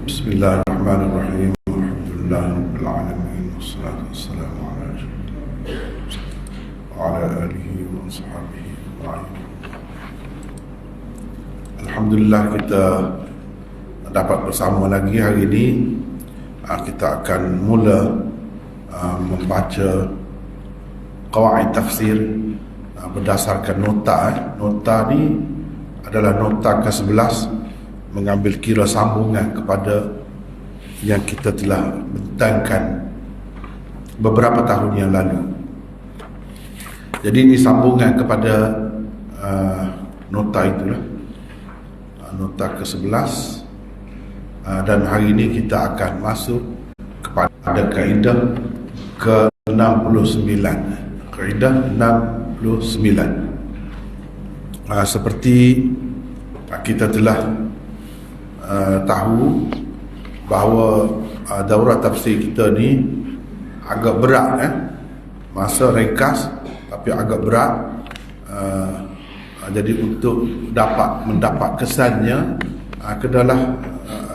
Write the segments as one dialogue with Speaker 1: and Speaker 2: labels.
Speaker 1: Bismillahirrahmanirrahim. Alhamdulillahirabbil alamin wassalatu wassalamu ala rasulillah wa ala alihi wa sahbihi ajma'in. Alhamdulillah kita dapat bersama lagi hari ini. Kita akan mula membaca qawaid tafsir berdasarkan nota. Nota ni adalah nota ke-11, mengambil kira sambungan kepada yang kita telah bentangkan beberapa tahun yang lalu. Jadi ini sambungan kepada nota itulah, nota ke-11, dan hari ini kita akan masuk kepada kaedah ke-69. Kaedah 69. Seperti kita telah tahu bahawa daurah tafsir kita ni agak berat, masa ringkas tapi agak berat. Jadi untuk mendapat kesannya, kenalah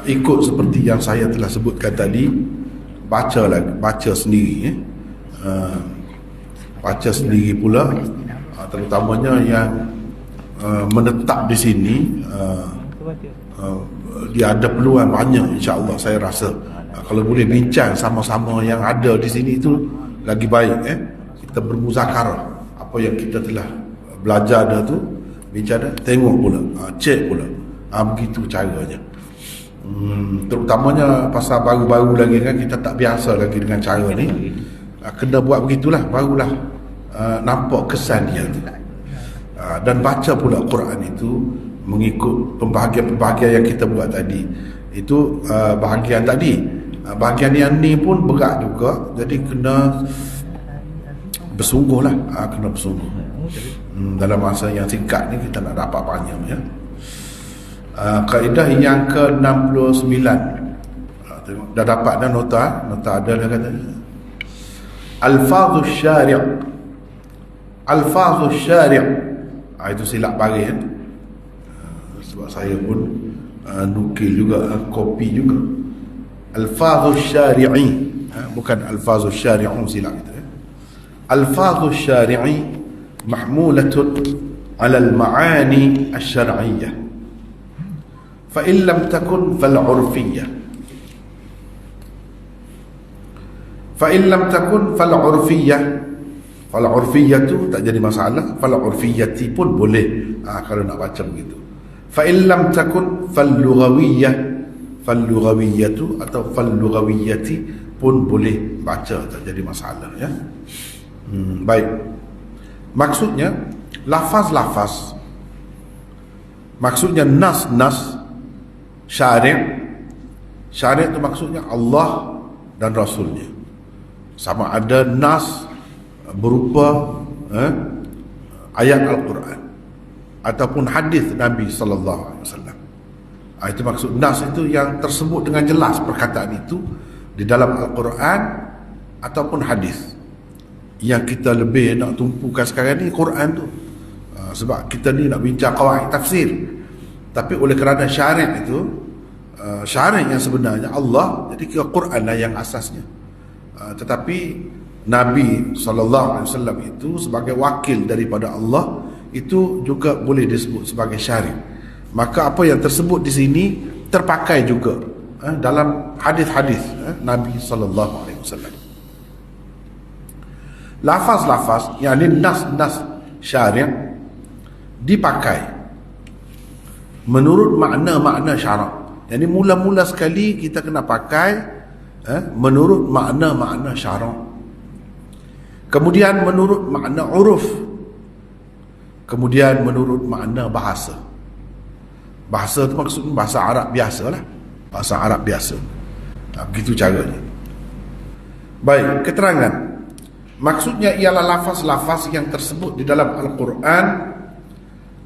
Speaker 1: ikut seperti yang saya telah sebutkan tadi, baca sendiri, baca sendiri pula, terutamanya yang menetap di sini. Dia ada peluang banyak, insya-Allah saya rasa. Kalau boleh bincang sama-sama yang ada di sini itu lagi baik. Kita bermuzakarah apa yang kita telah belajar dah tu, bincang dah, tengok pula, cek pula. Begitu caranya. Terutamanya pasal baru-baru lagi kan, kita tak biasa lagi dengan cara ni. Kena buat begitulah, barulah nampak kesan dia tu. Dan baca pula Quran itu mengikut pembahagian-pembahagian yang kita buat tadi. Itu bahagian tadi. Bahagian yang ni pun berat juga. Jadi kena bersungguh lah. Kena bersungguh. Dalam masa yang singkat ni kita nak dapat banyak, ya. Kaedah yang ke-69. Dah dapat dah nota. Nota ada dah kata. Alfazus syari'. Alfazus syari'. Itu silap baris, sebab saya pun nukil juga, kopi juga. Alfazus syari'i, bukan alfazus syari'un, silap itu. Alfazus syari'i mahmulatun ala al-ma'ani asy-syar'iyyah, fa in lam takun fal-'urfiyyah. Fa in lam takun fal-'urfiyyah, fal-'urfiyyah tu tak jadi masalah, fal-'urfiyyati pun boleh kalau nak baca begitu. Fa in lam takun fal-lughawiyyah, fal-lughawiyyatu atau fal-lughawiyyati pun boleh baca, tak jadi masalah, ya. Baik. Maksudnya lafaz-lafaz, maksudnya nas-nas, syari'. Syari' itu maksudnya Allah dan Rasulnya. Sama ada nas berupa ayat Al-Quran ataupun hadis Nabi sallallahu alaihi wasallam. Itu maksud nas, itu yang tersebut dengan jelas perkataan itu di dalam Al-Quran ataupun hadis. Yang kita lebih nak tumpukan sekarang ni Quran tu, sebab kita ni nak bincang qawaid tafsir. Tapi oleh kerana syariat itu, syariat yang sebenarnya Allah, jadi kira Quran lah yang asasnya. Tetapi Nabi SAW itu sebagai wakil daripada Allah, itu juga boleh disebut sebagai syari'. Maka apa yang tersebut di sini terpakai juga dalam hadis-hadis Nabi SAW. Lafaz-lafaz, yakni nas-nas syari' dipakai menurut makna-makna syarak. Jadi mula-mula sekali kita kena pakai menurut makna-makna syarak. Kemudian menurut makna uruf. Kemudian menurut makna bahasa. Bahasa itu maksudnya bahasa Arab biasa lah. Bahasa Arab biasa. Begitu caranya. Baik, keterangan. Maksudnya ialah lafaz-lafaz yang tersebut di dalam Al-Quran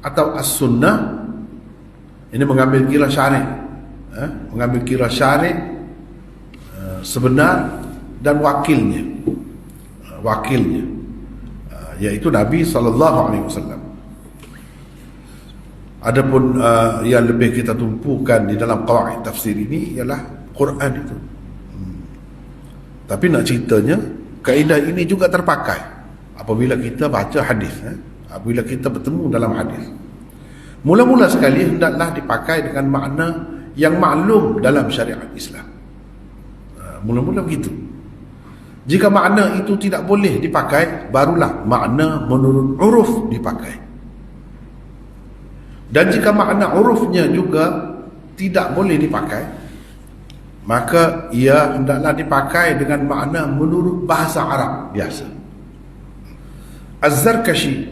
Speaker 1: atau As-Sunnah. Ini mengambil kira syari', mengambil kira syari' sebenar dan wakilnya, yaitu Nabi SAW. Adapun yang lebih kita tumpukan di dalam qawaid tafsir ini ialah Quran itu. Tapi nak ceritanya, kaedah ini juga terpakai apabila kita baca hadis, apabila kita bertemu dalam hadis. Mula-mula sekali hendaklah dipakai dengan makna yang maklum dalam syariat Islam. Mula-mula begitu. Jika makna itu tidak boleh dipakai, barulah makna menurut uruf dipakai. Dan jika makna urufnya juga tidak boleh dipakai, maka ia hendaklah dipakai dengan makna menurut bahasa Arab biasa. Az-Zarkashi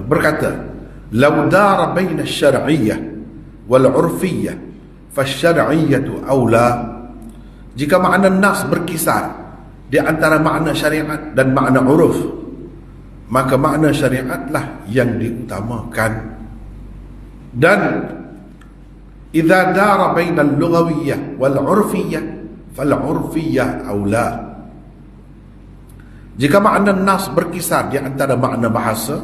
Speaker 1: berkata, "Law dara baina asy-syar'iyyah wal 'urfiyyah, fasy-syar'iyyatu aula." Jika makna nas berkisar di antara makna syariat dan makna uruf, maka makna syariatlah yang diutamakan. Dan idza dara bainal lughawiyyah wal 'urfiyyah fal 'urfiyyah aula. Jika makna nas berkisar di antara makna bahasa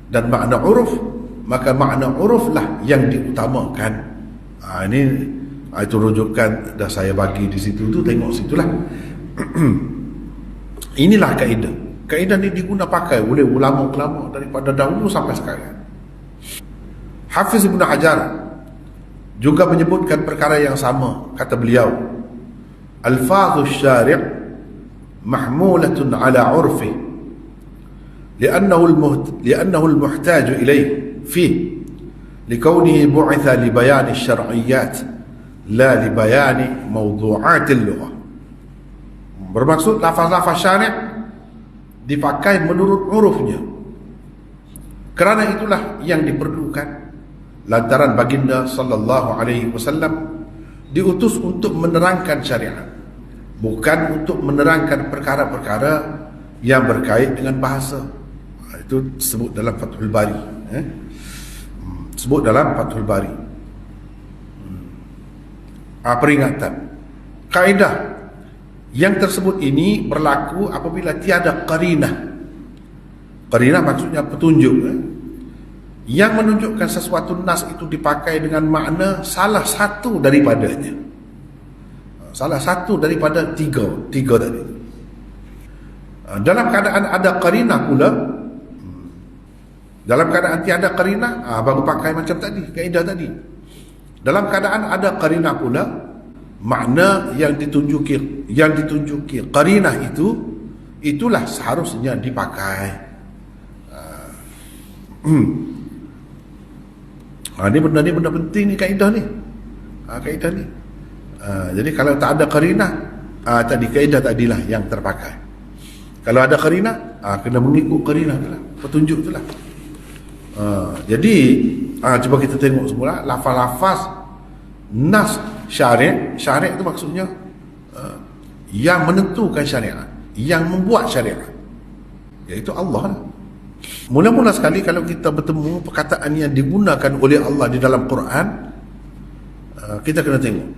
Speaker 1: dan makna uruf, maka makna uruflah yang diutamakan. Ini itu rujukan dah saya bagi di situ tu, tengok situlah. Inilah kaedah. Kaedah ni diguna pakai oleh ulama-ulama daripada dahulu sampai sekarang. Hafiz Ibn Hajar juga menyebutkan perkara yang sama. Kata beliau, "Alfadhu syari' mahmulatun ala 'urfi li'annahu al-muhtaj ilayh fi likawnihi bu'itha li bayan asy-syar'iyyat la li bayani mawdu'at al-lughah." Bermaksud lafaz-lafaz syari' dipakai menurut urufnya, kerana itulah yang diperlukan, lantaran baginda sallallahu alaihi wasallam diutus untuk menerangkan syariat, bukan untuk menerangkan perkara-perkara yang berkait dengan bahasa. Itu sebut dalam Fathul Bari, sebut dalam Fathul Bari. Peringatan, kaedah yang tersebut ini berlaku apabila tiada qarinah. Qarinah maksudnya petunjuk, yang menunjukkan sesuatu nas itu dipakai dengan makna salah satu daripadanya, salah satu daripada tiga tadi. Dalam keadaan ada qarinah pula, dalam keadaan tiada qarinah, baru pakai macam tadi, kaedah tadi. Dalam keadaan ada qarinah pula, makna yang ditunjuki qarinah itulah seharusnya dipakai. Ini benda penting ni, kaedah ni. Kaedah ni. Jadi kalau tak ada qarinah, tadi kaedah tadilah yang terpakai. Kalau ada qarinah, kena mengikut qarinah itulah, petunjuk itulah. Jadi cuba kita tengok semula lafaz-lafaz nas syari' itu maksudnya yang menentukan syariat, yang membuat syariat, iaitu Allah lah. Mula-mula sekali kalau kita bertemu perkataan yang digunakan oleh Allah di dalam Quran, kita kena tengok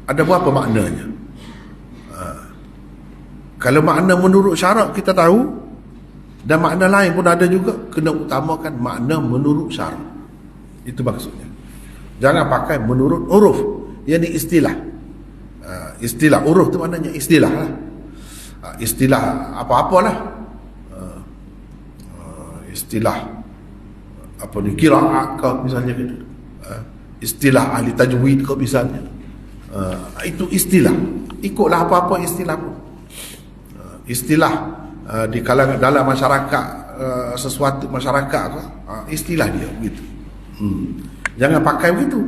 Speaker 1: ada berapa maknanya. Kalau makna menurut syarak kita tahu, dan makna lain pun ada juga, kena utamakan makna menurut syarak. Itu maksudnya. Jangan pakai menurut uruf, yang ini istilah. Istilah uruf tu maknanya istilah lah. Istilah apa-apalah. Istilah apa ni, qiraat ke misalnya gitu. Istilah ahli tajwid ke misalnya. Itu istilah. Ikutlah apa-apa istilah pun. Istilah di kalangan dalam masyarakat, sesuatu masyarakat apa, istilah dia begitu. Jangan pakai begitu.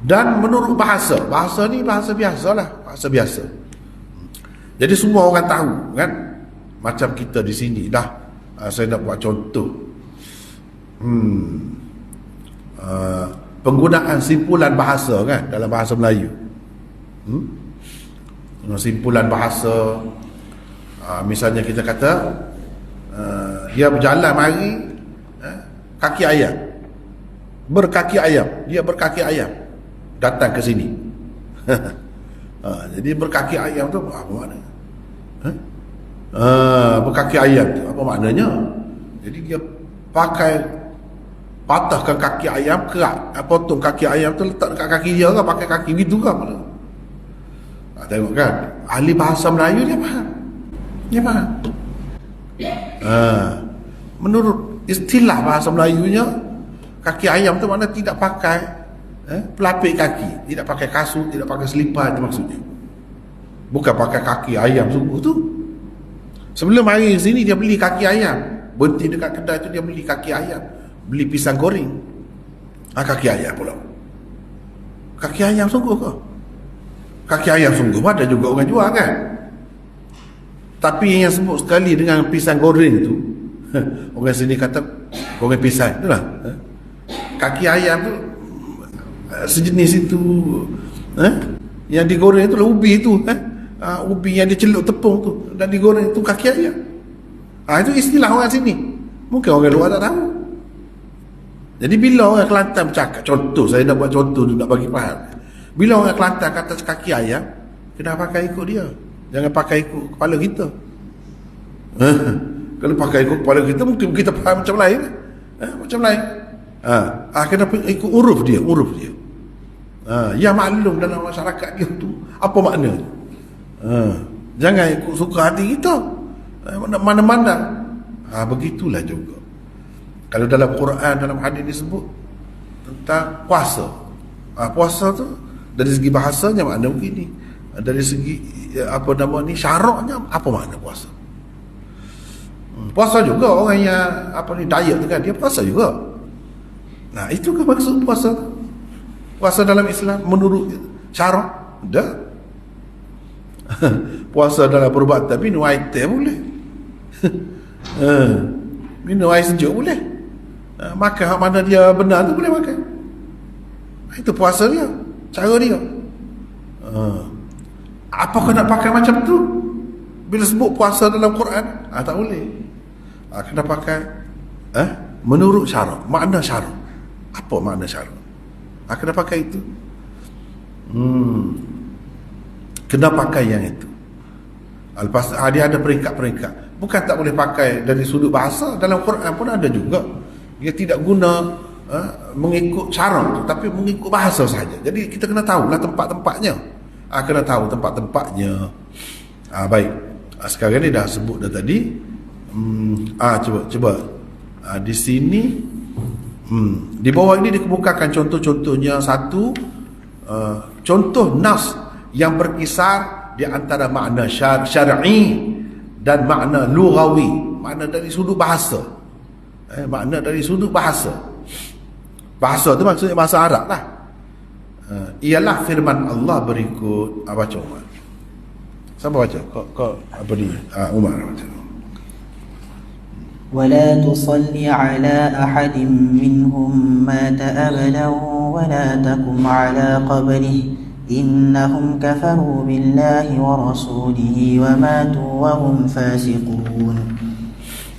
Speaker 1: Dan menurut bahasa ni bahasa biasalah, bahasa biasa. Jadi semua orang tahu kan. Macam kita di sini dah, saya nak buat contoh. Penggunaan simpulan bahasa kan dalam bahasa Melayu. Simpulan bahasa, misalnya kita kata dia berjalan mari kaki ayam, berkaki ayam, dia berkaki ayam datang ke sini. Jadi berkaki ayam tu apa makna? Berkaki ayam tu apa maknanya? Jadi dia pakai patahkan kaki ayam, kerat, potong kaki ayam tu letak dekat kaki dia kan, pakai kaki gitu kan. Tengok kan, ahli bahasa Melayu dia faham. Dia faham. Menurut istilah bahasa Melayunya, kaki ayam tu makna tidak pakai pelapik kaki, tidak pakai kasut, tidak pakai selipar, itu maksudnya. Bukan pakai kaki ayam sungguh tu. Sebelum hari sini dia beli kaki ayam, berhenti dekat kedai tu dia beli kaki ayam, beli pisang goreng. Kaki ayam pula. Kaki ayam sungguh ke? Kaki ayam sungguh ada juga orang jual kan. Tapi yang sebut sekali dengan pisang goreng tu, orang sini kata goreng pisang itulah. Kaki ayam tu sejenis itu, yang digoreng itu lah ubi tu, ubi yang dicelup tepung tu dan digoreng tu kaki ayam. Itu istilah orang sini. Mungkin orang luar tak tahu. Jadi bila orang Kelantan bercakap, contoh saya nak buat contoh nak bagi faham. Bila orang Kelantan kata kaki ayam, kena pakai ikut dia. Jangan pakai ikut kepala kita. Kalau pakai ikut kepala kita, mungkin kita faham macam lain. Macam lain. Kena ikut huruf dia. Ya maklum dalam masyarakat dia tu apa makna. Jangan ikut suka hati kita. Mana-mana. Begitulah juga. Kalau dalam Quran, dalam hadis disebut tentang puasa. Puasa tu dari segi bahasanya makna begini. Dari segi syaraknya apa makna puasa? Puasa juga orang yang diet tu kan, dia puasa juga. Nah, itu ke maksud puasa? Puasa dalam Islam menurut syarak? Dah. Puasa dalam perubatan minum air teh boleh. Minum air sejuk boleh. Makan mana dia benar tu boleh makan. Itu puasa dia, cara dia. Apa kau nak pakai macam tu? Bila sebut puasa dalam Quran, tak boleh. Kena pakai menurut syarak, makna syarak. Apa makna syarak? Kena pakai itu. Kena pakai yang itu. Lepas dia ada peringkat-peringkat. Bukan tak boleh pakai dari sudut bahasa, dalam Quran pun ada juga. Dia tidak guna mengikut syarak tu, tapi mengikut bahasa sahaja. Jadi kita kena tahulah tempat-tempatnya. Kena tahu tempat-tempatnya. Baik. Sekarang ni dah sebut dah tadi. Cuba. Di sini di bawah ini dikemukakan contoh-contohnya. Satu, contoh nas yang berkisar di antara makna syar'i dan makna lughawi, makna dari sudut bahasa. Makna dari sudut bahasa. Bahasa tu maksudnya bahasa Arab lah. Ialah firman Allah berikut. Baca Umar. Siapa baca? Kau apa ni? Umar baca.
Speaker 2: ولا تصلي على أحد منهم مات أبدا ولا تقم على قبره إنهم كفروا بالله ورسوله وماتوا وهم فاسقون.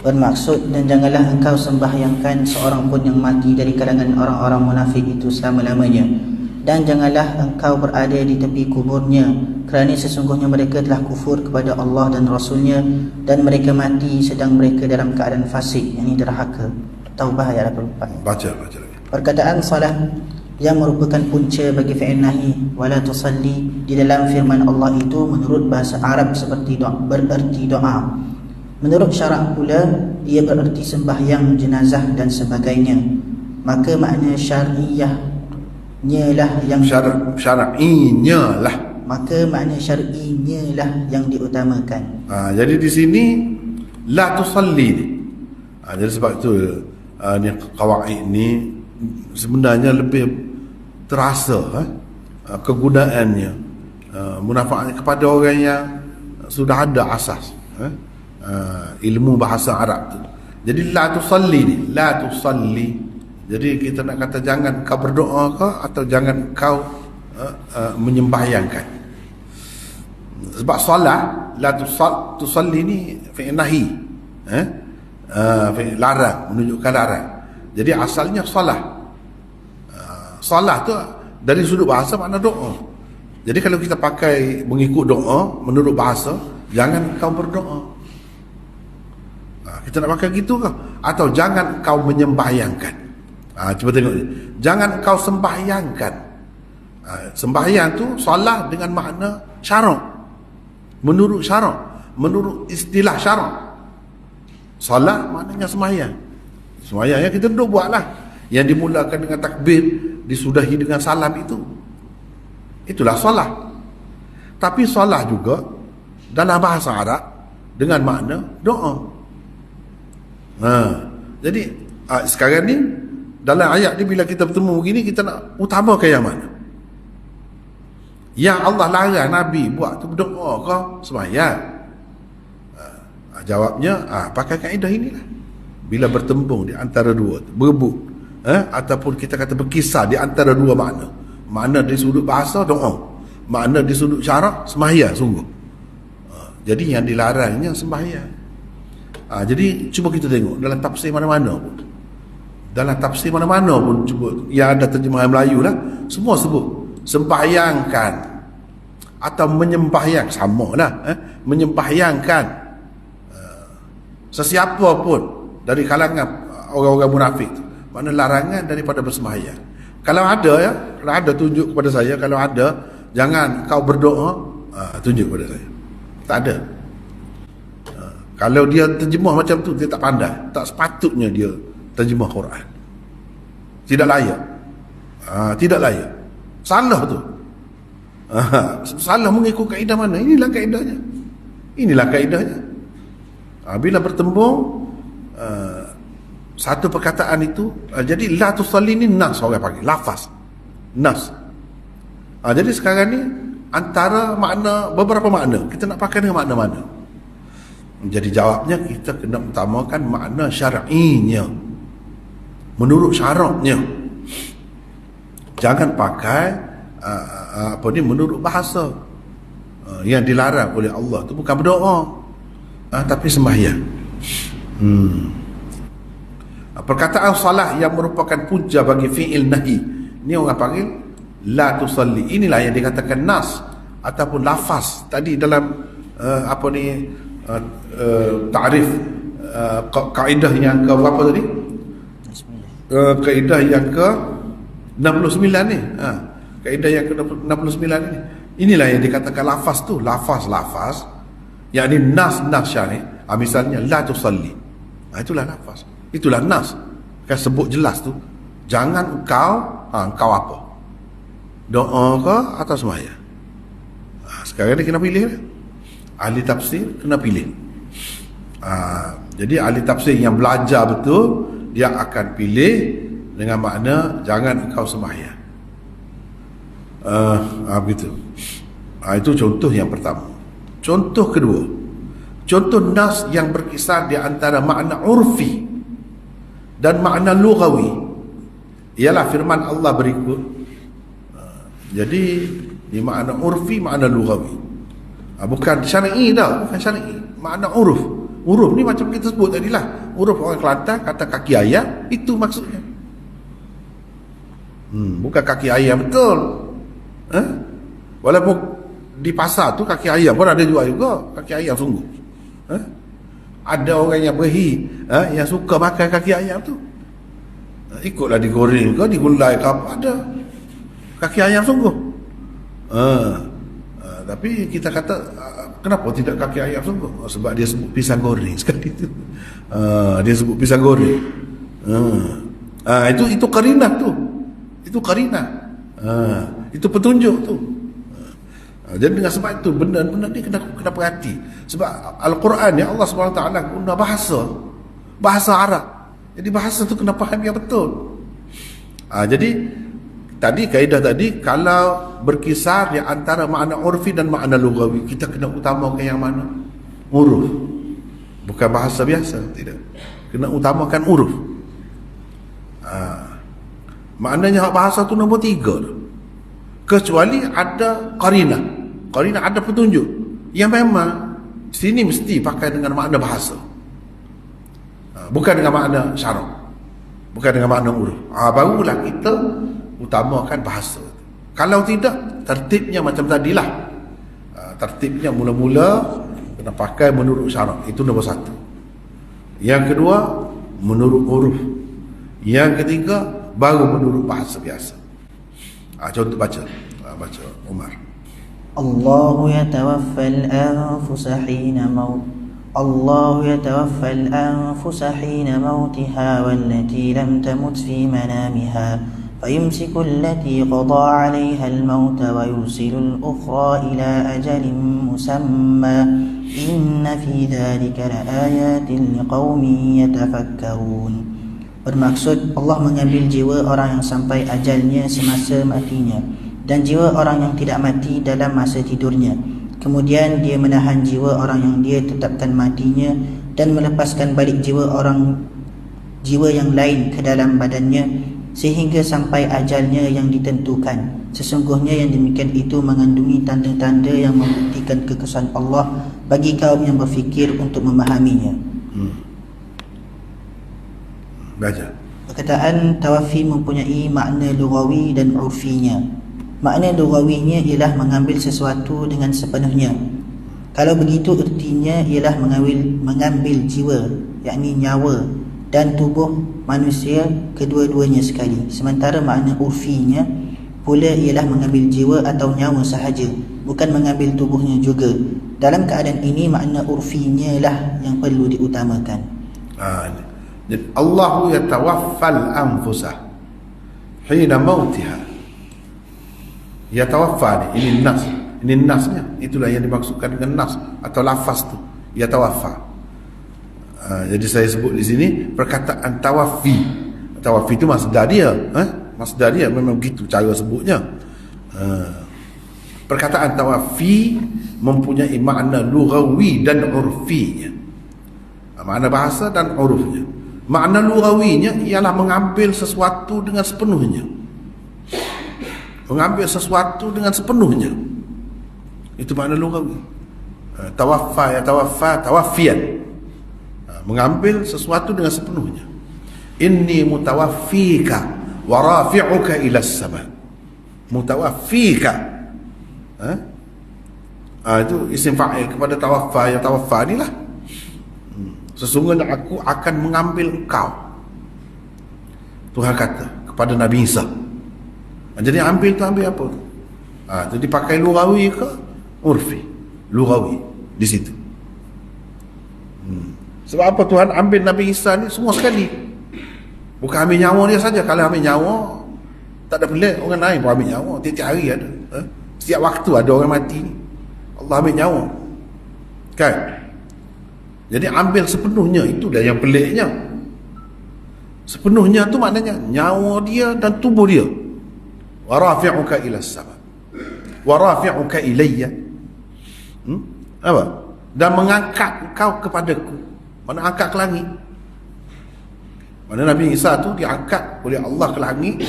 Speaker 2: Bermaksud, dan janganlah engkau sembahyangkan seorang pun yang mati dari kalangan orang-orang munafik itu selama-lamanya, dan janganlah engkau berada di tepi kuburnya, kerana sesungguhnya mereka telah kufur kepada Allah dan Rasulnya, dan mereka mati sedang mereka dalam keadaan fasik, yakni derhaka. Taubah ayat 84.
Speaker 1: Baca lagi.
Speaker 2: Perkataan salat yang merupakan punca bagi fi'il nahi wala tusalli di dalam firman Allah itu menurut bahasa Arab seperti bererti doa. Menurut syarak pula, ia bererti sembahyang jenazah dan sebagainya. Maka makna syar'iyahnya lah yang
Speaker 1: syar'inya lah.
Speaker 2: Maka makna syar'inya lah yang diutamakan.
Speaker 1: Jadi di sini la tusalli ni. Jadi sebab itu ni qawaid ni sebenarnya lebih terasa kegunaannya, munafaatnya kepada orang yang sudah ada asas ilmu bahasa Arab tu. Jadi la tusalli ni, la tusalli. Jadi kita nak kata jangan kau berdoa ke atau jangan kau menyembahyangkan. Sebab solat la tusalli ni fi'il nahi, fi'il larang, menunjukkan larang. Jadi asalnya solat. Solat tu dari sudut bahasa makna doa. Jadi kalau kita pakai mengikut doa menurut bahasa, jangan kau berdoa. kita nak pakai gitu ke? Atau jangan kau menyembahyangkan. Cuba tengok ni. Jangan kau sembahyangkan. Sembahyang tu solat dengan makna syarak. Menurut syarak, menurut istilah syarak. Solat maknanya sembahyang. Sembahyang yang kita duduk buatlah. Yang dimulakan dengan takbir, disudahi dengan salam itu. Itulah solat. Tapi solat juga dalam bahasa Arab dengan makna doa. Jadi sekarang ni dalam ayat ni bila kita bertemu begini, kita nak utamakan yang mana? Yang Allah larang Nabi buat tu berdoa ke sembahyang? Jawabnya pakai kaedah inilah. Bila bertembung di antara dua, berebut, ataupun kita kata berkisar di antara dua makna. Makna di sudut bahasa doa, makna di sudut syarak sembahyang sungguh. Jadi yang dilarangnya sembahyang. Jadi cuba kita tengok dalam tafsir mana-mana pun. Dalam tafsir mana-mana pun cuba, yang ada terjemahan Melayu lah, semua sebut sembahyangkan atau menyembahyang, sama lah, menyembahyangkan sesiapa pun dari kalangan orang-orang munafik tu. Makna larangan daripada bersembahyang. Kalau ada tunjuk kepada saya. Kalau ada, jangan kau berdoa, tunjuk kepada saya. Tak ada. Kalau dia terjemah macam tu, dia tak pandai. Tak sepatutnya dia terjemah Quran. Tidak layak. Tidak layak. Salah tu. Salah mengikut kaedah mana? Inilah kaedahnya. Inilah kaedahnya. Bila bertembung satu perkataan itu, jadi la tusalli ni nas, orang panggil lafaz nas. Jadi sekarang ni antara makna, beberapa makna, kita nak pakai dengan makna mana? Jadi jawabnya kita kena utamakan makna syar'inya, menurut syaraknya. Jangan pakai menurut bahasa. Yang dilarang oleh Allah tu bukan berdoa, tapi sembahyang. Perkataan salah yang merupakan punca bagi fi'il nahi, ni orang panggil la tusalli. Inilah yang dikatakan nas ataupun lafaz tadi dalam ta'rif kaedah yang ke berapa tadi? Kaedah yang ke 69 ni. Kaedah yang ke 69 ni. Inilah yang dikatakan lafaz tu, lafaz yakni nas syar'i. Misalnya la tusalli. Itulah lafaz. Itulah nas. Kan sebut jelas tu. Jangan engkau apa? Doa ke atau sembahyang? Sekarang ni kena pilih lah. Ahli tafsir kena pilih. Jadi ahli tafsir yang belajar betul, dia akan pilih dengan makna jangan engkau sembahyang. Begitu. Itu contoh yang pertama. Contoh kedua, contoh nas yang berkisar di antara makna urfi dan makna lughawi ialah firman Allah berikut. Jadi di makna urfi, makna lughawi, bukan syar'i dah, bukan syar'i, makna uruf. Uruf ni macam kita sebut tadi lah, uruf orang Kelantan kata kaki ayam, itu maksudnya. Bukan kaki ayam betul. Walaupun di pasar tu kaki ayam pun ada jual juga, kaki ayam sungguh. Ada orang yang berhi yang suka makan kaki ayam tu, ikutlah digoreng ke digulai ke apa, ada kaki ayam sungguh. Tapi kita kata kenapa tidak kaki ayam sungguh? Sebab dia sebut pisang goreng sekali tu. Dia sebut pisang goreng. Itu qarinah tu. Itu qarinah. Itu petunjuk tu. Jadi dengan sebab itu benda-benda ni kena perhati. Sebab Al-Quran ni Allah SWT guna bahasa Arab. Jadi bahasa tu kena faham yang betul. Jadi tadi kaedah tadi, kalau berkisar di antara makna urfi dan makna lughawi, kita kena utamakan yang mana? Uruf. Bukan bahasa biasa, tidak. Kena utamakan uruf. Maknanya bahasa tu nombor 3 tu. Kecuali ada qarinah. Qarinah ada petunjuk yang memang sini mesti pakai dengan makna bahasa, bukan dengan makna syarak, bukan dengan makna uruf. Barulah kita utamakan bahasa. Kalau tidak, tertibnya macam tadilah. Tertibnya mula-mula kena pakai menurut syarak. Itu nombor 1. Yang kedua, menurut uruf. Yang ketiga, baru menurut bahasa biasa. Contoh baca. Baca Umar.
Speaker 2: الله يتوفى الأنفس حين موت الله يتوفى الأنفس حين موتها والتي لم تمت في منامها فيمسك التي قضى عليها الموت ويرسل الأخرى إلى أجل مسمى إن في ذلك لآيات لقوم يتفكرون. Bermaksud Allah mengambil jiwa orang yang sampai ajalnya semasa matinya dan jiwa orang yang tidak mati dalam masa tidurnya. Kemudian dia menahan jiwa orang yang dia tetapkan matinya dan melepaskan balik jiwa yang lain ke dalam badannya sehingga sampai ajalnya yang ditentukan. Sesungguhnya yang demikian itu mengandungi tanda-tanda yang membuktikan kekuasaan Allah bagi kaum yang berfikir untuk memahaminya.
Speaker 1: Baca.
Speaker 2: Perkataan tawafi mempunyai makna lughawi dan urfinya. Makna lughawinya ialah mengambil sesuatu dengan sepenuhnya. Kalau begitu ertinya ialah mengambil jiwa, yakni nyawa dan tubuh manusia kedua-duanya sekali. Sementara makna urfinya pula ialah mengambil jiwa atau nyawa sahaja, bukan mengambil tubuhnya juga. Dalam keadaan ini makna urfinya lah yang perlu diutamakan.
Speaker 1: Jadi Allahu yatawaffal anfusa hina mautiha. Yatawaffa ini nas. Ini nasnya. Itulah yang dimaksudkan dengan nas atau lafaz tu. Yatawaffa. Jadi saya sebut di sini perkataan tawafi. Tawafi itu masdar dia, masdar dia memang begitu cara sebutnya. Perkataan tawafi mempunyai makna lughawi dan urfinya. Makna bahasa dan urufnya. Makna lughawinya ialah mengambil sesuatu dengan sepenuhnya. Mengambil sesuatu dengan sepenuhnya. Itu makna lughawi. Tawaffa ya tawaffa tawafian. Mengambil sesuatu dengan sepenuhnya. Inni mutawaffika wa rafi'uka ila as-sama. Mutawaffika. Itu isim fa'il kepada tawaffa ya tawaffa inilah. Sesungguhnya aku akan mengambil engkau. Tuhan kata kepada Nabi Isa. Jadi ambil tu ambil apa tu? Jadi pakai lughawi ke urfi? Lughawi di situ. Sebab apa Tuhan ambil Nabi Isa ni semua sekali? Bukan ambil nyawa dia saja. Kalau ambil nyawa tak ada pelik, orang lain pun ambil nyawa. Tiap-tiap hari ada. Setiap waktu ada orang mati ni. Allah ambil nyawa. Kan? Jadi ambil sepenuhnya, itulah yang peliknya. Sepenuhnya tu maknanya nyawa dia dan tubuh dia. Wa rafi'uka ila as-sama. Wa rafi'uka ilayya. Apa? Dan mengangkat engkau kepadaku. Mana angkat ke langit? Mana Nabi Isa tu diangkat oleh Allah ke langit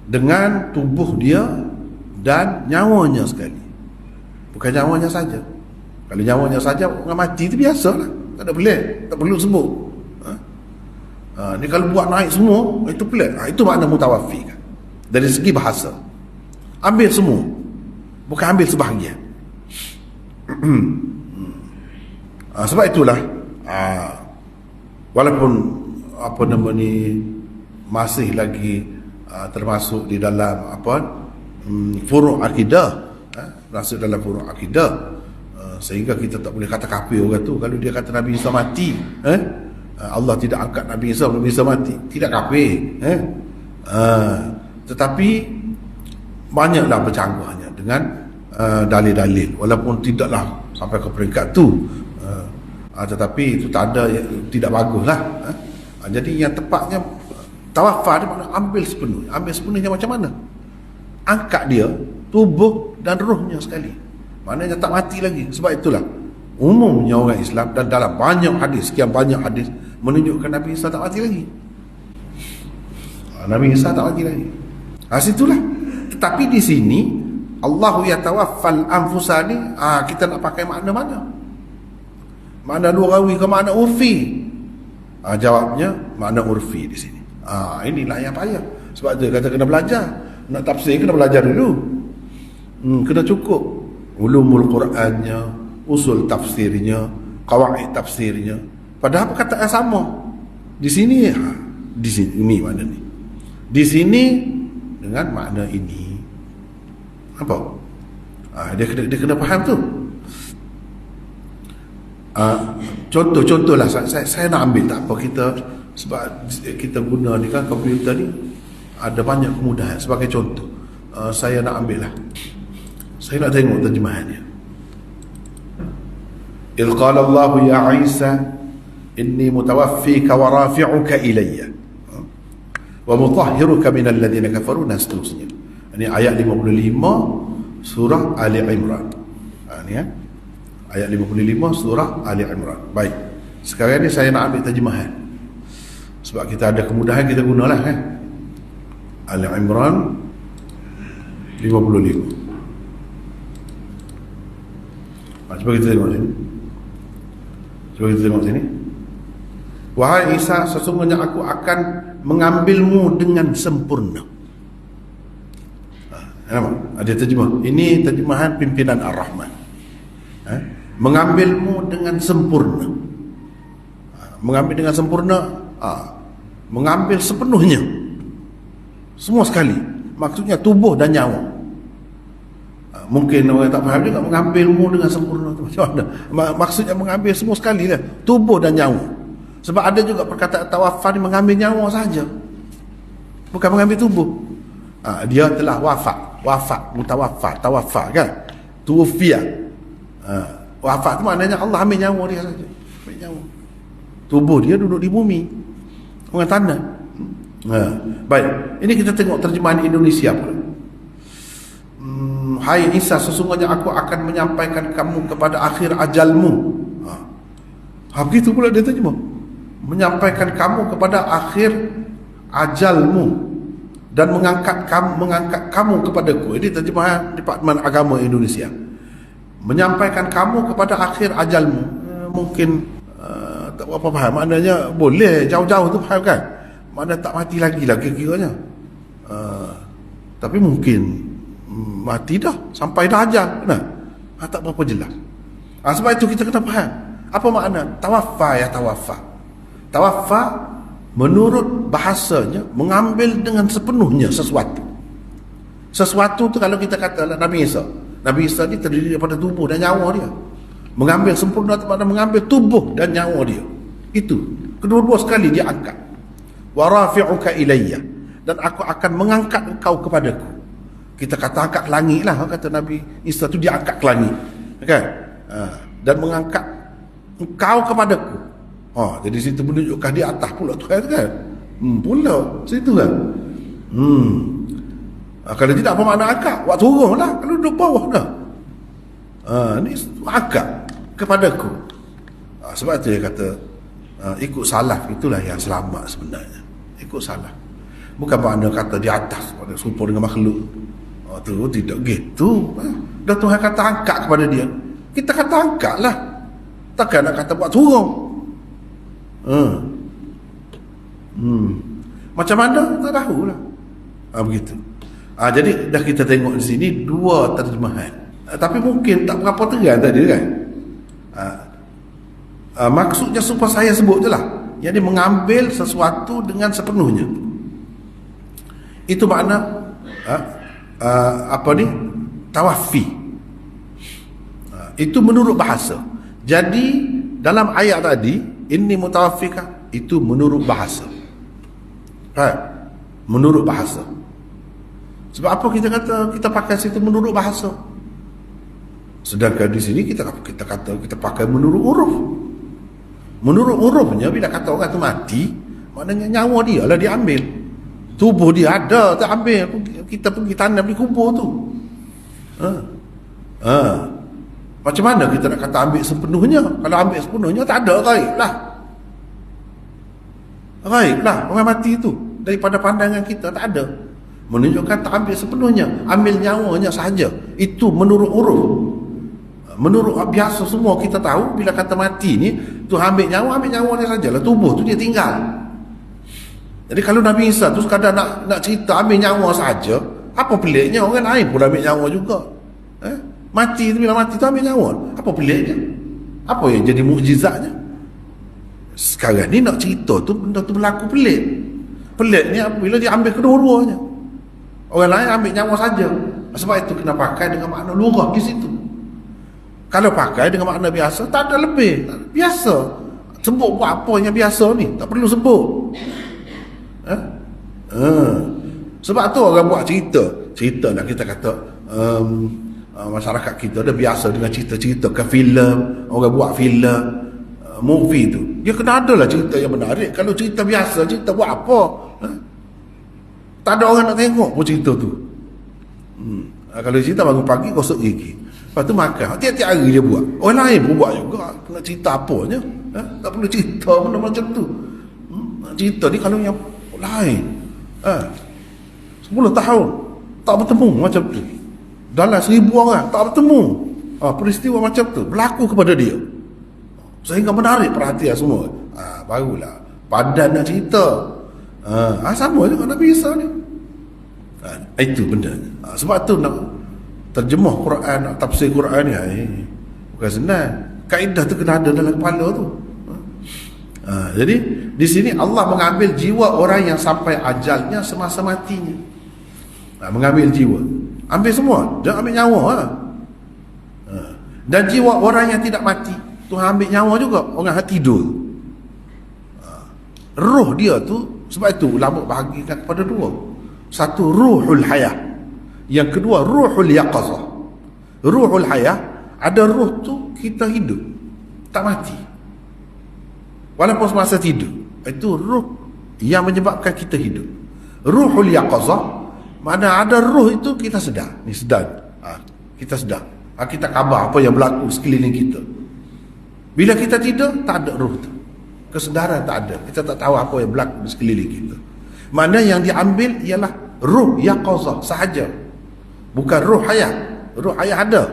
Speaker 1: dengan tubuh dia dan nyawanya sekali. Bukan nyawanya saja. Kalau nyawanya saja orang mati itu biasalah. Tak ada pelik, tak perlu sebut. Ni kalau buat naik semua, itu pelik. Itu makna mutawaffi kan. Dari segi bahasa. Ambil semua. Bukan ambil sebahagian. Sebab itulah walaupun apa nama ni masih lagi termasuk di dalam furu' akidah, masuk dalam furu' akidah, sehingga kita tak boleh kata kafir orang tu kalau dia kata Nabi Isa mati, Allah tidak angkat Nabi Isa mati, tidak kafir, tetapi banyaklah bercanggahnya dengan dalil-dalil, walaupun tidaklah sampai ke peringkat tu, tetapi itu tanda tidak baguslah. Jadi yang tepatnya tawaffa dia makna ambil sepenuhnya. Ambil sepenuhnya macam mana? Angkat dia, tubuh dan rohnya sekali. Maknanya tak mati lagi. Sebab itulah umumnya orang Islam dan dalam banyak hadis, sekian banyak hadis menunjukkan Nabi Isa tak mati lagi. Nabi Isa tak mati lagi. Situlah. Tetapi di sini Allahu yatawaffal anfusa ni, kita nak pakai makna mana? Makna lughawi ke makna urfi? Jawabnya makna urfi di sini. Inilah yang payah. Sebab tu kata kena belajar. Nak tafsir kena belajar dulu. Kena cukup ulumul Qurannya, usul tafsirnya, qawaid tafsirnya. Padahal perkataan sama. Di sini ini makna ni. Di sini dengan makna ini. Apa? Dia kena faham tu. Contohlah saya nak ambil, tak apa, kita sebab kita guna ni kan komputer ni ada banyak kemudahan. Sebagai contoh, saya nak ambil lah, saya nak tengok terjemahannya. إذ قال الله يا عيسى إني متوفيك ورافعك إلي ومطهرك من الذين كفروا, dan seterusnya. Ini ayat 55 surah Ali Imran. Ini ya, ayat 55 surah Ali Imran. Baik, sekarang ni saya nak ambil terjemahan sebab kita ada kemudahan, kita gunalah kan. Ali Imran 55. Cuba kita tengok sini. Wahai Isa, sesungguhnya aku akan mengambilmu dengan sempurna. Ada terjemah. Ini terjemahan pimpinan Ar-Rahman. Mengambilmu dengan sempurna. Mengambil dengan sempurna, mengambil sepenuhnya, semua sekali. Maksudnya tubuh dan nyawa. Mungkin orang tak faham juga mengambilmu dengan sempurna tu macam mana. Maksudnya mengambil semua sekali lah, tubuh dan nyawa. Sebab ada juga perkataan tawaffa ni mengambil nyawa saja, bukan mengambil tubuh. Dia telah wafat, tawaffa kan, tuwfiya. Wafat tu maknanya Allah ambil nyawa dia saja, ambil nyawa. Tubuh dia duduk di bumi, orang tanah. Baik, ini kita tengok terjemahan Indonesia pula. Hai Isa, sesungguhnya aku akan menyampaikan kamu kepada akhir ajalmu. Begitu pula dia terjemah. Menyampaikan kamu kepada akhir ajalmu dan mengangkat kamu kepadaku. Ini terjemahan Departemen Agama Indonesia. Menyampaikan kamu kepada akhir ajalmu. Mungkin tak apa faham. Maknanya boleh jauh-jauh tu, faham kan? Maknanya tak mati lagi lah kira-kiranya. Tapi mungkin mati dah, sampai dah ajal. Tak berapa jelas. Sebab itu kita kena faham apa makna tawaffa. Tawaffa menurut bahasanya mengambil dengan sepenuhnya sesuatu. Sesuatu tu kalau kita kata Nabi Isa ni terdiri daripada tubuh dan nyawa dia. Mengambil sempurna tu makna mengambil tubuh dan nyawa dia. Itu kedua-dua sekali dia angkat. Wa rafi'uka ilayya, dan aku akan mengangkat engkau kepadaku. Kita kata angkat ke langit lah, kata Nabi Isa tu dia angkat ke langit kan, dan mengangkat engkau kepadaku. Jadi situ menunjukkan di atas pula tu kan, pula situ kan. Kalau tidak, apa makna angkat? Buat turun lah, kalau duduk bawah dah. Ni angkat kepadaku. Sebab tu dia kata ikut salaf itulah yang selamat sebenarnya. Ikut salaf, bukan makna kata di atas pada serupa dengan makhluk. Tu tidak gitu. Dah Tuhan kata angkat kepada dia, kita kata angkat lah. Takkan nak kata buat turun. Macam mana? Tak tahu lah. Begitu. Jadi dah kita tengok di sini dua terjemahan. Tapi mungkin tak berapa terang tadi kan. Maksudnya supaya saya sebut je lah. Jadi mengambil sesuatu dengan sepenuhnya. Itu makna tawaffi. Itu menurut bahasa. Jadi dalam ayat tadi, inni mutawaffika, itu menurut bahasa. Menurut bahasa. Sebab apa kita kata kita pakai situ menurut bahasa? Sedangkan di sini kita kata kita pakai menurut uruf. Menurut urufnya, bila kata orang tu mati, maknanya nyawa dia lah diambil. Tubuh dia ada, tak ambil. Kita pergi tanam di kubur tu. Macam mana kita nak kata ambil sepenuhnya? Kalau ambil sepenuhnya, tak ada ghaib lah. Ghaib lah orang mati tu. Daripada pandangan kita tak ada. Menunjukkan tak ambil sepenuhnya, ambil nyawanya sahaja. Itu menurut uruf. Menurut biasa semua kita tahu, bila kata mati ni, tu ambil nyawa dia sajalah. Tubuh tu dia tinggal. Jadi kalau Nabi Isa tu sekadar nak cerita ambil nyawa saja, apa peliknya? Orang lain pun ambil nyawa juga. Mati tu, bila mati tu ambil nyawa, apa peliknya? Apa yang jadi mukjizatnya? Sekarang ni nak cerita tu, benda tu berlaku pelik. Pelik ni bila dia ambil kedua-duanya. Orang lain ambil nyawa saja. Sebab itu kena pakai dengan makna lurah di situ. Kalau pakai dengan makna biasa, tak ada lebih. Biasa. Sebut buat apa yang biasa ni, tak perlu sebut. Sebab tu orang buat cerita lah, kita kata masyarakat kita dah biasa dengan cerita-cerita ke filem. Orang buat filem, movie tu, dia kena ada lah cerita yang menarik. Kalau cerita biasa, cerita buat apa? Tak ada orang nak tengok pun cerita tu. Kalau cerita bangun pagi, gosok gigi, lepas tu makan, tiap-tiap hari dia buat. Orang lain pun buat juga. Nak cerita apanya? Tak perlu cerita benda macam tu. Cerita ni kalau yang lain 10 tahun tak bertemu macam tu, dalam 1000 orang tak bertemu, peristiwa macam tu berlaku kepada dia, sehingga menarik perhatian semua. Barulah padan nak cerita. Sama juga Nabi Isa ni. Itu benda. Sebab tu nak terjemah Quran, nak tafsir Quran ni bukan senang. Kaedah tu kena ada dalam kepala tu. Jadi di sini Allah mengambil jiwa orang yang sampai ajalnya semasa matinya. Mengambil jiwa, ambil semua, jangan ambil nyawa. Dan jiwa orang yang tidak mati, Tuhan ambil nyawa juga. Orang yang tidur, roh dia tu. Sebab itu ulama bahagikan kepada dua. Satu ruhul hayah, yang kedua ruhul yaqazah. Ruhul hayah, ada roh tu kita hidup, tak mati walaupun semasa tidur. Itu roh yang menyebabkan kita hidup. Ruhul yaqazah, mana ada roh itu kita sedar. Ni sedar, kita sedar, kita khabar apa yang berlaku sekeliling kita. Bila kita tidur, tak ada roh tu, kesedaran tak ada, kita tak tahu apa yang berlaku di sekeliling kita. Mana yang diambil ialah ruh yaqazah sahaja, bukan ruh hayat. Ruh hayat ada,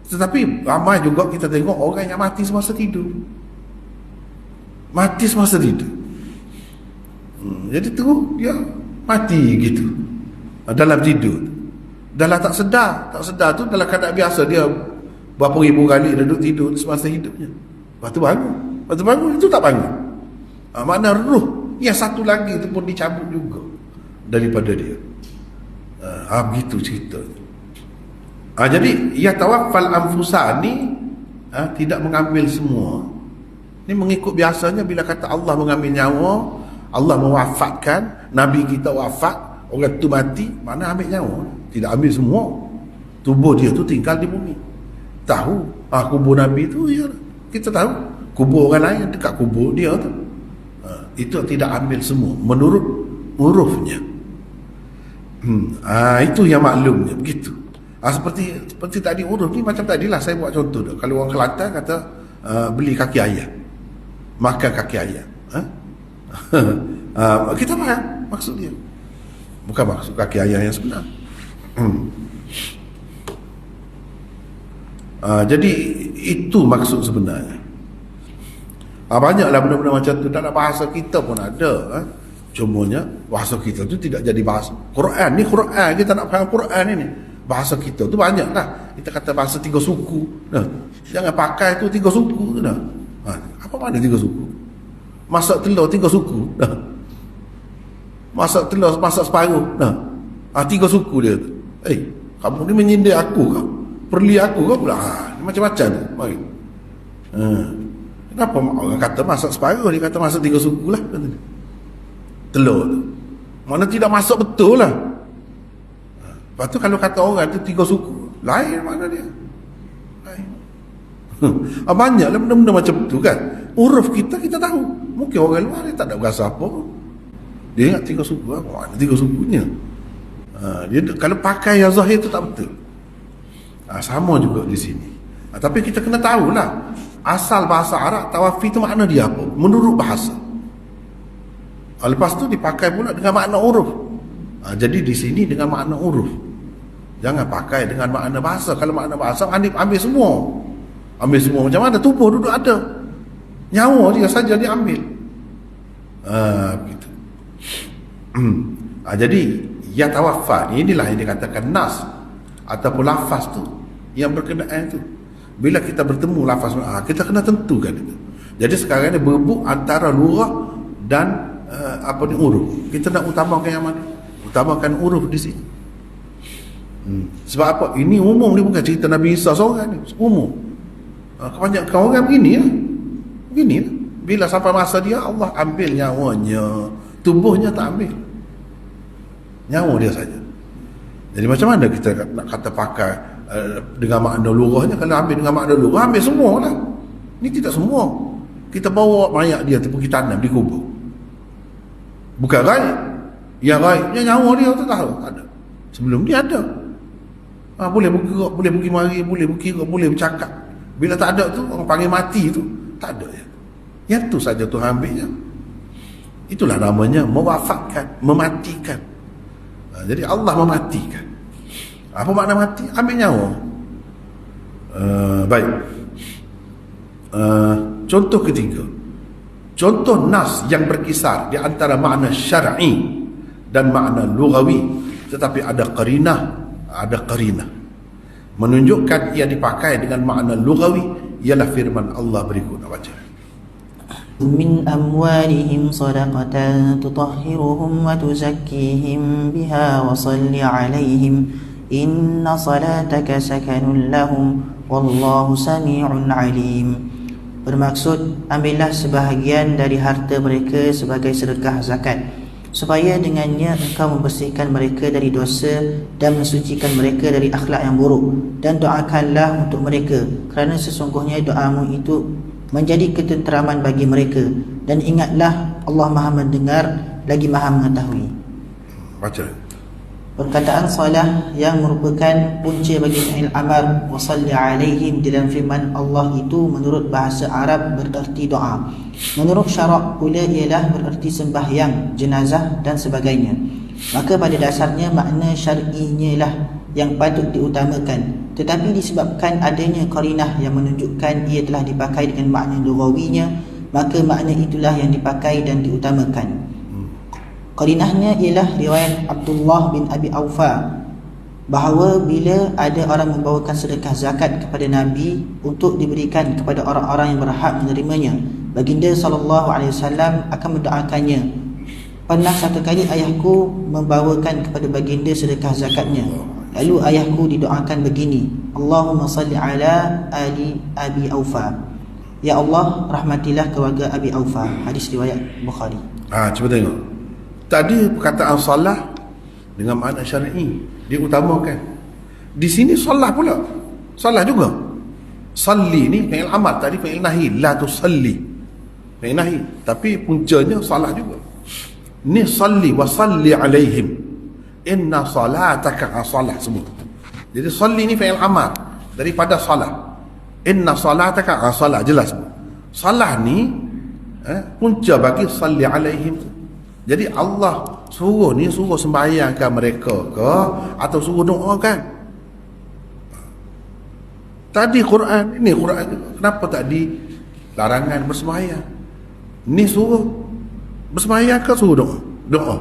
Speaker 1: tetapi ramai juga kita tengok orang yang mati semasa tidur. Mati semasa tidur. Jadi tu dia mati gitu, dalam tidur, dalam tak sedar tu, dalam keadaan biasa dia berapa ribu kali duduk tidur semasa hidupnya. Lepas tu bangun, itu tak bangun. Makna ruh yang satu lagi tu pun dicabut juga daripada dia. Begitu cerita. Jadi ya tawaffal anfusa ni tidak mengambil semua. Ni mengikut biasanya bila kata Allah mengambil nyawa, Allah mewafatkan, Nabi kita wafat, orang tu mati, mana ambil nyawa? Tidak ambil semua. Tubuh dia tu tinggal di bumi. Tahu kubur Nabi tu, ya, kita tahu kubur orang lain dekat kubur dia tu. Itu tidak ambil semua menurut urufnya. Itu yang maklumnya begitu. Seperti tadi uruf ni macam tadilah saya buat contoh dah. Kalau orang Kelantan kata beli kaki ayam, makan kaki ayam, kita faham maksud dia, bukan maksud kaki ayam yang sebenar. Jadi itu maksud sebenarnya. Banyaklah benda-benda macam tu. Dalam bahasa kita pun ada. Cumanya bahasa kita tu tidak jadi bahasa Quran. Ni Quran, kita nak faham Quran ni. Bahasa kita tu banyak lah. Kita kata bahasa 3 suku. Jangan pakai tu 3 suku tu dah. Apa mana 3 suku? Masak telur 3 suku dah. Masak telur, masak separuh dah. 3 suku dia tu. Kamu ni menyindir aku kau, perli aku kau pula. Macam-macam tu. Kenapa orang kata masak separuh, dia kata masak 3 suku lah telur tu. Mana tidak masak betul lah. Lepas tu kalau kata orang tu 3 suku, lain mana dia? Lain. Banyaklah benda-benda macam tu kan. Uruf kita tahu. Mungkin orang luar dia tak ada berasa apa. Dia ingat 3 suku, mana 3 sukunya? Dia kalau pakai yang zahir tu tak betul. Sama juga di sini. Tapi kita kena tahulah asal bahasa Arab tawafi tu makna dia apa menurut bahasa. Lepas tu dipakai pula dengan makna uruf. Jadi di sini dengan makna uruf. Jangan pakai dengan makna bahasa. Kalau makna bahasa ambil semua. Ambil semua macam mana? Tubuh duduk ada, nyawa dia saja diambil. Begitu. Jadi ya tawaffa, inilah yang dikatakan nas ataupun lafaz tu yang berkenaan tu. Bila kita bertemu lafaz, kita kena tentukan itu. Jadi sekarang ni berebut antara lurah dan uruf. Kita nak utamakan yang mana? Utamakan uruf di sini. Sebab apa? Ini umum, ni bukan cerita Nabi Isa seorang ni, umum. Kebanyakan orang begini lah. Begini lah. Bila sampai masa dia, Allah ambil nyawanya, tubuhnya tak ambil, nyawa dia saja. Jadi macam mana kita nak kata pakai dengan makna lurahnya? Kalau ambil dengan makna lurah, ambil semua lah. Ini tidak semua. Kita bawa mayat dia tu pergi tanam di kubur. Bukan gaib. Yang gaibnya nyawa dia tu tahu, tak ada. Sebelum dia ada. Boleh bergerak, boleh pergi mari, boleh berkira, boleh bercakap. Bila tak ada tu, orang panggil mati tu, tak ada. Yang tu saja Tuhan ambilnya. Itulah namanya mewafatkan, mematikan. Jadi Allah mematikan. Apa makna mati? Ambil nyawa. Baik. Contoh ketiga. Contoh nas yang berkisar di antara makna syar'i dan makna lughawi, tetapi ada qarinah, menunjukkan ia dipakai dengan makna lughawi, ialah firman Allah berikut. Baca.
Speaker 2: Min amwalihim sadaqatan tutahhiruhum wa tuzakkihim biha wa salli alaihim inna salataka sakanun lahum wallahu sami'un alim. Bermaksud, ambillah sebahagian dari harta mereka sebagai sedekah zakat, supaya dengannya engkau membersihkan mereka dari dosa dan mensucikan mereka dari akhlak yang buruk, dan doakanlah untuk mereka, kerana sesungguhnya doamu itu menjadi ketenteraman bagi mereka, dan ingatlah Allah Maha mendengar lagi Maha mengetahui.
Speaker 1: Baca.
Speaker 2: Perkataan salah yang merupakan punca bagi fi'il amar wa salli alaihim di dalam firman Allah itu menurut bahasa Arab bererti doa. Menurut syarak pula ialah bererti sembahyang, jenazah dan sebagainya. Maka pada dasarnya makna syar'inya lah yang patut diutamakan, tetapi disebabkan adanya qarinah yang menunjukkan ia telah dipakai dengan makna lughawinya, maka makna itulah yang dipakai dan diutamakan. Qarinahnya ialah riwayat Abdullah bin Abi Aufa bahawa bila ada orang membawakan sedekah zakat kepada Nabi untuk diberikan kepada orang-orang yang berhak menerimanya, baginda SAW akan mendoakannya. Pernah satu kali ayahku membawakan kepada baginda sedekah zakatnya, lalu ayahku didoakan begini, Allahumma salli ala ali Abi Aufa, ya Allah rahmatilah keluarga Abi Aufa. Hadis riwayat Bukhari.
Speaker 1: Cuba tengok. Tadi perkataan salah dengan makna syar'i diutamakan. Di sini salah pula. Salah juga. Salli ni fi'il amar, tadi fi'il nahi, la tusalli. Fi'il nahi, tapi puncanya salah juga. Ni salli wa salli alaihim. Inna salataka salah semua. Jadi salli ni fi'il amar daripada salah. Inna salataka salah, jelas. Salah ni punca bagi salli alaihim. Jadi Allah suruh sembahyangkan mereka ke atau suruh doakan? Tadi Quran, ini Quran, kenapa tadi larangan bersembahyang? Ni suruh bersembahyang ke suruh doa? Doa.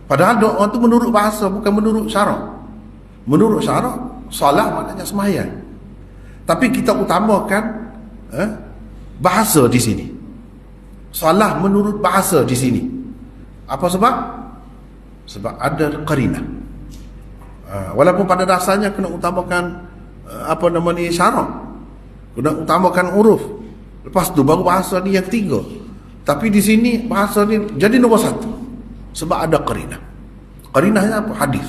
Speaker 1: Padahal doa tu menurut bahasa, bukan menurut syarak. Menurut syarak, salat maknanya sembahyang. Tapi kita utamakan bahasa di sini. Salah menurut bahasa di sini. Apa sebab? Sebab ada qarinah. Walaupun pada dasarnya kena utamakan syarak, kena utamakan uruf, lepas tu baru bahasa ni yang ketiga. Tapi di sini bahasa ni jadi nombor satu sebab ada qarinah. Qarinahnya apa? Hadis.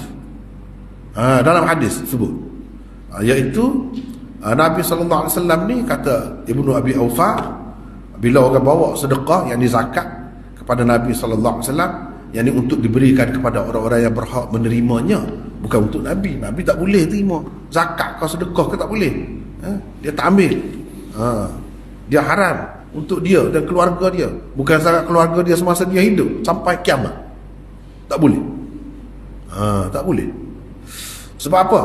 Speaker 1: Dalam hadis sebut, iaitu Nabi SAW ni kata Ibnu Abi Aufa, bila orang bawa sedekah yang zakat kepada Nabi SAW, yang ini untuk diberikan kepada orang-orang yang berhak menerimanya, bukan untuk Nabi. Nabi tak boleh terima zakat kau, sedekah ke tak boleh. Dia tak ambil. Dia haram untuk dia dan keluarga dia, bukan sahaja keluarga dia semasa dia hidup, sampai kiamat tak boleh. Tak boleh. Sebab apa?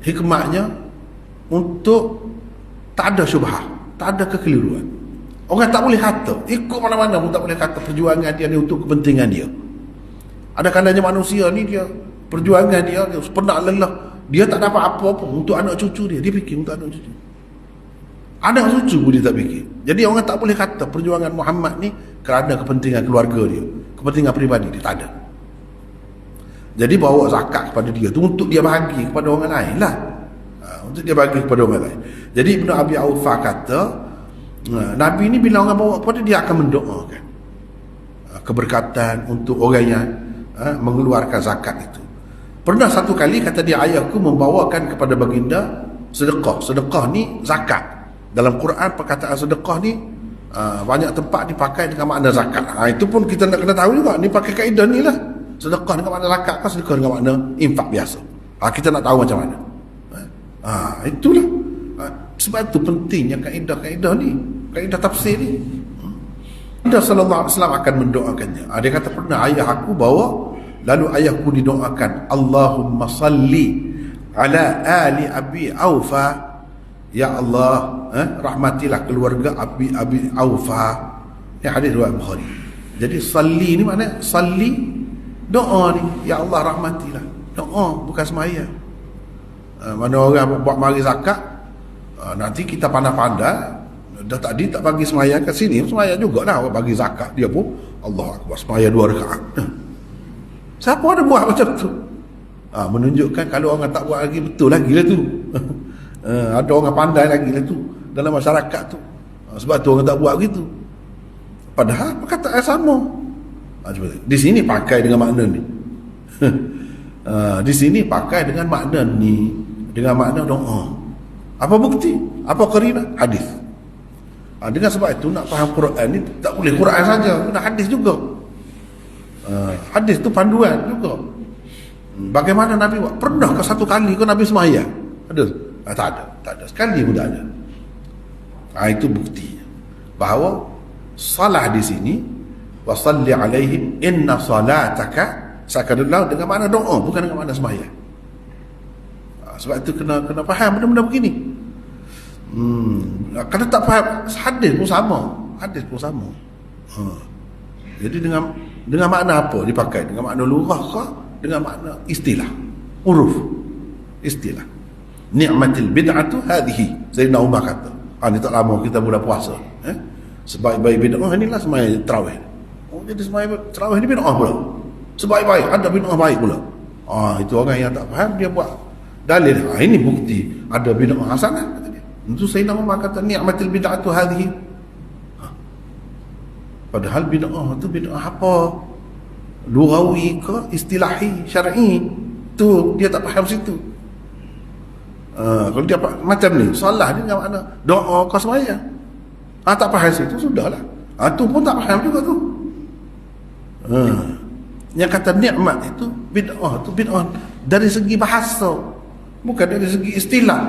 Speaker 1: Hikmahnya untuk tak ada syubhah, tak ada kekeliruan. Orang tak boleh kata, ikut mana-mana pun tak boleh kata perjuangan dia ni untuk kepentingan dia. Ada kalanya manusia ni dia perjuangan dia penat lelah, dia tak dapat apa-apa untuk anak cucu dia, dia fikir untuk anak cucu. Anak cucu pun dia tak fikir. Jadi orang tak boleh kata perjuangan Muhammad ni kerana kepentingan keluarga dia, kepentingan peribadi dia, tak ada. Jadi bawa zakat kepada dia tu untuk dia bagi kepada orang lain lah. Untuk dia bagi kepada orang lain. Jadi Ibn Abi Aufa kata, Nabi ni bila orang bawa kepada dia akan mendoakan keberkatan untuk orang yang mengeluarkan zakat itu. Pernah satu kali kata dia, ayahku membawakan kepada baginda sedekah. Sedekah ni zakat. Dalam Quran perkataan sedekah ni banyak tempat dipakai dengan makna zakat. Itu pun kita nak kena tahu juga. Ni pakai kaedah ni lah. Sedekah dengan makna zakat kan, sedekah dengan makna infak biasa. Kita nak tahu macam mana. Itulah. Sebab itu pentingnya kaedah-kaedah ni, kaedah tafsir ni. Nabi sallallahu alaihi wasallam akan mendoakannya. Dia kata pernah ayah aku bawa, lalu ayahku didoakan, Allahumma salli ala ali Abi Aufa, ya Allah, rahmatilah keluarga Abi Aufa. Ini hadis riwayat Bukhari. Jadi salli ni makna salli, doa ni, ya Allah rahmatilah. Doa, bukan semaya. Mana orang buat mari zakat, nanti kita pandai-pandai, dah tadi tak bagi semaya kat sini, semaya jugalah orang bagi zakat, dia pun Allah Akbar, semaya 2 rakaat. Siapa ada buat macam tu? Menunjukkan kalau orang tak buat lagi, betul lagi lah tu. Ada orang pandai lagi lah tu dalam masyarakat tu. Sebab tu orang tak buat begitu. Padahal perkataan sama. Di sini pakai dengan makna ni. Di sini pakai dengan makna ni, dengan makna doa. Apa bukti? Apa qarina? Hadis. Dengan sebab itu nak faham Quran ni tak boleh Quran saja, kena hadis juga. Hadis tu panduan juga. Bagaimana Nabi buat? Pernah ke satu kali ke Nabi semaya? Ada? Tak ada. Sekali pun tak ada. Itu bukti bahawa salah di sini, wa salli alaihim inna salataka sakadullah, dengan makna doa, bukan dengan makna semaya. Sebab itu kena faham benda-benda begini. Kalau tak faham, hadis pun sama. Jadi dengan makna apa dipakai? Dengan makna lughah ke? Dengan makna istilah, uruf, istilah. Ni'matil bid'atu hadhihi, Sayyidina Umar kata. Ni tak lama kita mula puasa. Sebaik-baik bid'ah inilah semaya tarawih. Jadi semaya tarawih ni bid'ah pula. Sebaik-baik ada bid'ah baik pula. Itu orang yang tak faham, dia buat dalil. Ini bukti ada bid'ah hasanah, kata dia. Itu Sayyidina Umar kata ni'matil bid'atu hadhihi. Padahal bid'ah tu bid'ah apa? Lughawi ke istilahi syar'i? Tu dia tak faham situ. Kalau dia macam ni, salah ni dengan makna doa ke semaya. Tak faham situ, sudahlah. Tu pun tak faham juga tu. Yang kata nikmat itu bid'ah dari segi bahasa, bukan dari segi istilah,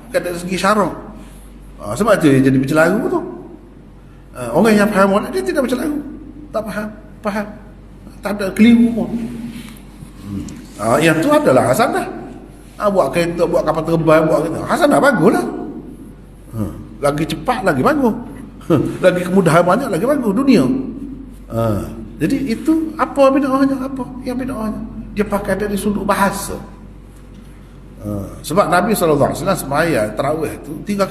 Speaker 1: bukan dari segi syarak. Sebab tu dia jadi bercelaru tu. Orang yang faham dia tidak bercelaru, tak faham, tak ada keliru pun. Yang tu adalah hasanah. Buat kereta, buat kapal terbang, buat kereta, hasanah baguslah. Lagi cepat lagi bagus. Lagi kemudahan banyak lagi bagus dunia. Jadi itu apa bid'ahnya? Apa yang bid'ahnya? Dia pakai dari sudut bahasa. Sebab Nabi SAW semaya tarawih tu 3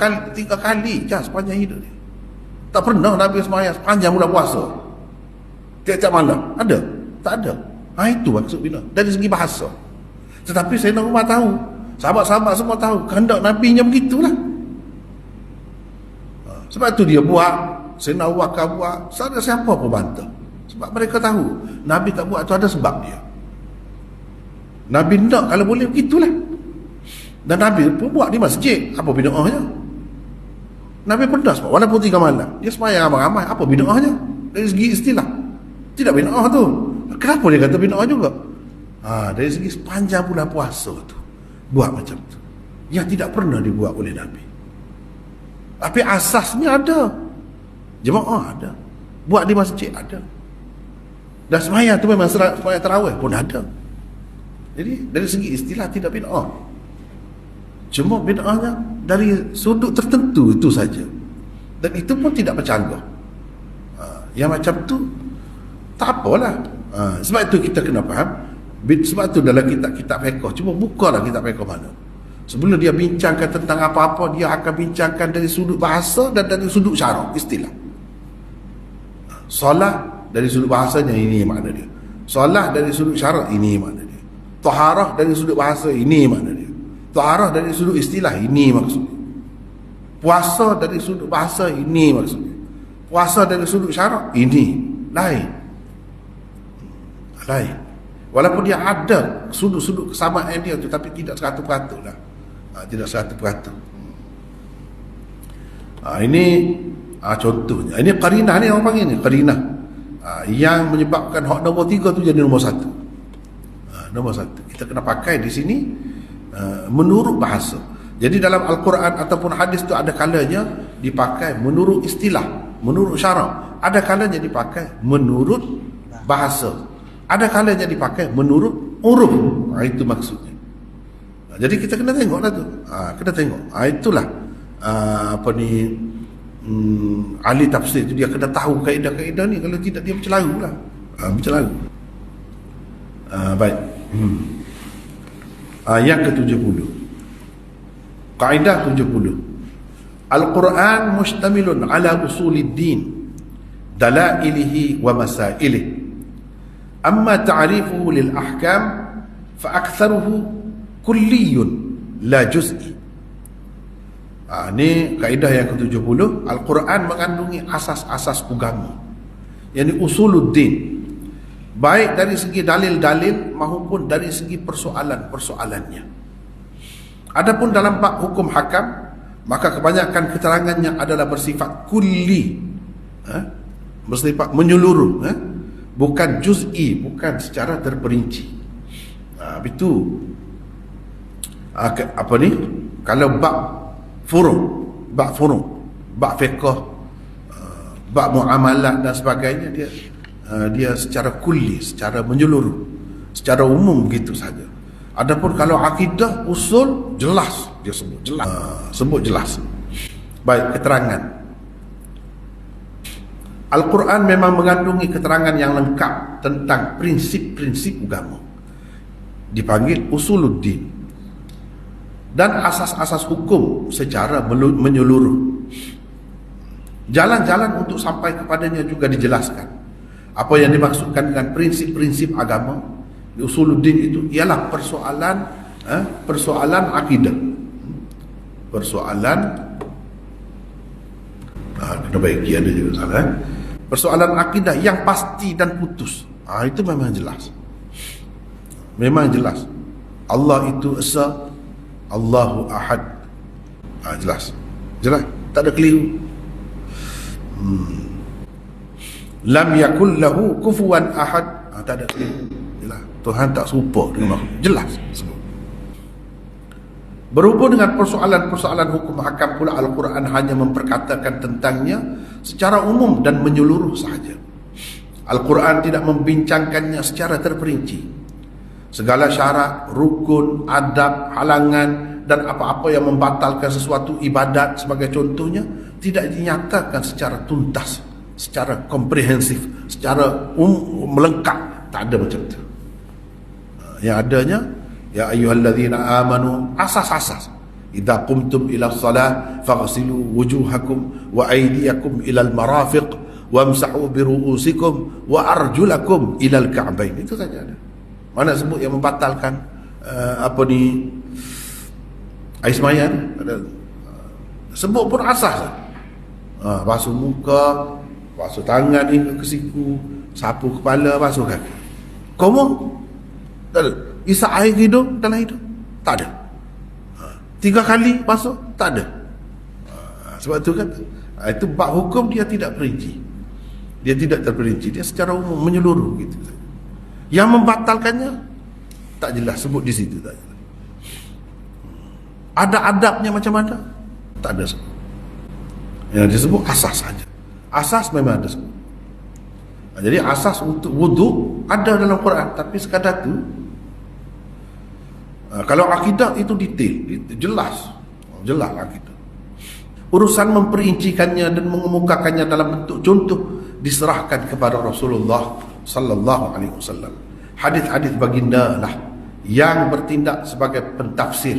Speaker 1: kali je sepanjang hidup dia. Tak pernah Nabi semaya sepanjang bulan puasa tiap-tiap malam. Ada? Tak ada. Itu maksud bid'ah dari segi bahasa. Tetapi Sayyidina Umar tahu, sahabat-sahabat semua tahu kehendak Nabi nya begitulah. Sebab itu dia buat, Sayyidina Abu Bakar buat, tak ada siapa pun bantah. Sebab mereka tahu Nabi tak buat tu ada sebab dia. Nabi nak kalau boleh begitulah. Dan Nabi pun buat di masjid. Apa bid'ahnya? Nabi pernah sebab walaupun 3 malam dia sembahyang ramai-ramai. Apa bid'ahnya? Dari segi istilah tidak bid'ah tu. Kenapa dia kata bid'ah juga? Dari segi sepanjang bulan puasa tu buat macam tu, yang tidak pernah dibuat oleh Nabi. Tapi asasnya ada, jemaah ada, buat di masjid ada, dan sembahyang tu memang sembahyang tarawih pun ada. Jadi dari segi istilah tidak bid'ah, cuma bid'ahnya dari sudut tertentu itu saja, dan itu pun tidak bercanggah. Yang macam tu tak apalah. Sebab itu kita kena faham. Sebab tu dalam kitab-kitab fiqh, cuba bukalah kitab fiqh mana. Sebelum dia bincangkan tentang apa-apa, dia akan bincangkan dari sudut bahasa dan dari sudut syarak, istilah. Solat dari sudut bahasanya, ini makna dia. Solat dari sudut syarak, ini makna dia. Taharah dari sudut bahasa, ini makna dia. Taharah dari sudut istilah, ini maksudnya. Puasa dari sudut bahasa, ini maksudnya. Puasa dari sudut syarak, ini lain. Walaupun dia ada sudut-sudut kesamaan dia tu, tapi tidak 100% lah. Tidak 100%. Ini contohnya. Ini qarinah ni orang panggil ni, qarinah. Yang menyebabkan hak nombor 3 tu jadi nombor 1. Nombor 1. Kita kena pakai di sini menurut bahasa. Jadi dalam Al-Quran ataupun hadis tu ada kalanya dipakai menurut istilah, menurut syarak. Ada kalanya dipakai menurut bahasa. Ada kalanya dipakai menurut uruf. Itu maksudnya. Jadi kita kena tengok lah tu. Kena tengok. Itulah ahli tafsir tu, dia kena tahu kaedah-kaedah ni. Kalau tidak, dia bercelaru lah. Bercelaru. Baik. Yang ke-70. Kaedah 70. Al-Quran mustamilun ala usuliddin, dalailihi wa masailih. Amma ta'rifuhu lil ahkam fa aktharuhu kulliyun la juz'i. Ini kaedah yang ke-70. Al-Quran mengandungi asas-asas agama, yakni usuluddin, baik dari segi dalil-dalil maupun dari segi persoalan-persoalannya. Adapun dalam bab hukum hakam, maka kebanyakan keterangannya adalah bersifat kulli, bersifat menyeluruh, bukan juz'i, bukan secara terperinci. Itu apa ni? Kalau bab furu', bab fiqh, bab muamalah dan sebagainya, dia secara kulli, secara menyeluruh, secara umum begitu saja. Adapun kalau akidah, usul, jelas dia sebut, jelas. Sebut jelas. Baik, keterangan. Al-Quran memang mengandungi keterangan yang lengkap tentang prinsip-prinsip agama. Dipanggil usuluddin. Dan asas-asas hukum secara menyeluruh. Jalan-jalan untuk sampai kepadanya juga dijelaskan. Apa yang dimaksudkan dengan prinsip-prinsip agama? Usuluddin itu ialah persoalan akidah. Persoalan kena baiki ada juga salah. Persoalan akidah yang pasti dan putus. Itu memang jelas. Memang jelas. Allah itu esa, Allahu ahad. Jelas. Jelas, tak ada keliru. Lam yakul lahu kufuwan ahad. Tak ada keliru. Jelas. Tuhan tak serupa dengan makhluk. Jelas semua. Berhubung dengan persoalan-persoalan hukum hakam pula, Al-Quran hanya memperkatakan tentangnya secara umum dan menyeluruh sahaja. Al-Quran tidak membincangkannya secara terperinci. Segala syarat, rukun, adab, halangan dan apa-apa yang membatalkan sesuatu ibadat sebagai contohnya tidak dinyatakan secara tuntas, secara komprehensif, secara melengkap. Tak ada macam tu. Yang adanya, ya ayyuhalladzina amanu, asas-asas. Idza qumtum ila shalah faghsilu wujuhakum wa aydiyakum ila al-marafiq wamsahu bi ru'usikum wa arjulakum ila al-ka'bain. Itu saja ada. Mana sebut yang membatalkan air semaya ni? Ada. Sebut pun asas lah. Basuh muka, basuh tangan ni ke siku, sapu kepala, basuh kaki. Kamu tak ada. Isap air hidung dalam hidung? Tak ada. 3 kali basuh? Tak ada. Sebab tu kan, itu bab hukum dia tidak perinci. Dia tidak terperinci. Dia secara umum menyeluruh gitu. Yang membatalkannya tak jelas, sebut di situ tak jelas. Ada adabnya macam mana? Tak ada sebut. Yang disebut asas saja. Asas memang ada sebut. Jadi asas untuk wuduk ada dalam Quran, tapi sekadar tu. Kalau akidah itu detail, jelas akidah. Urusan memperincikannya dan mengemukakannya dalam bentuk contoh diserahkan kepada Rasulullah sallallahu alaihi wasallam. Hadis-hadis baginda lah yang bertindak sebagai pentafsir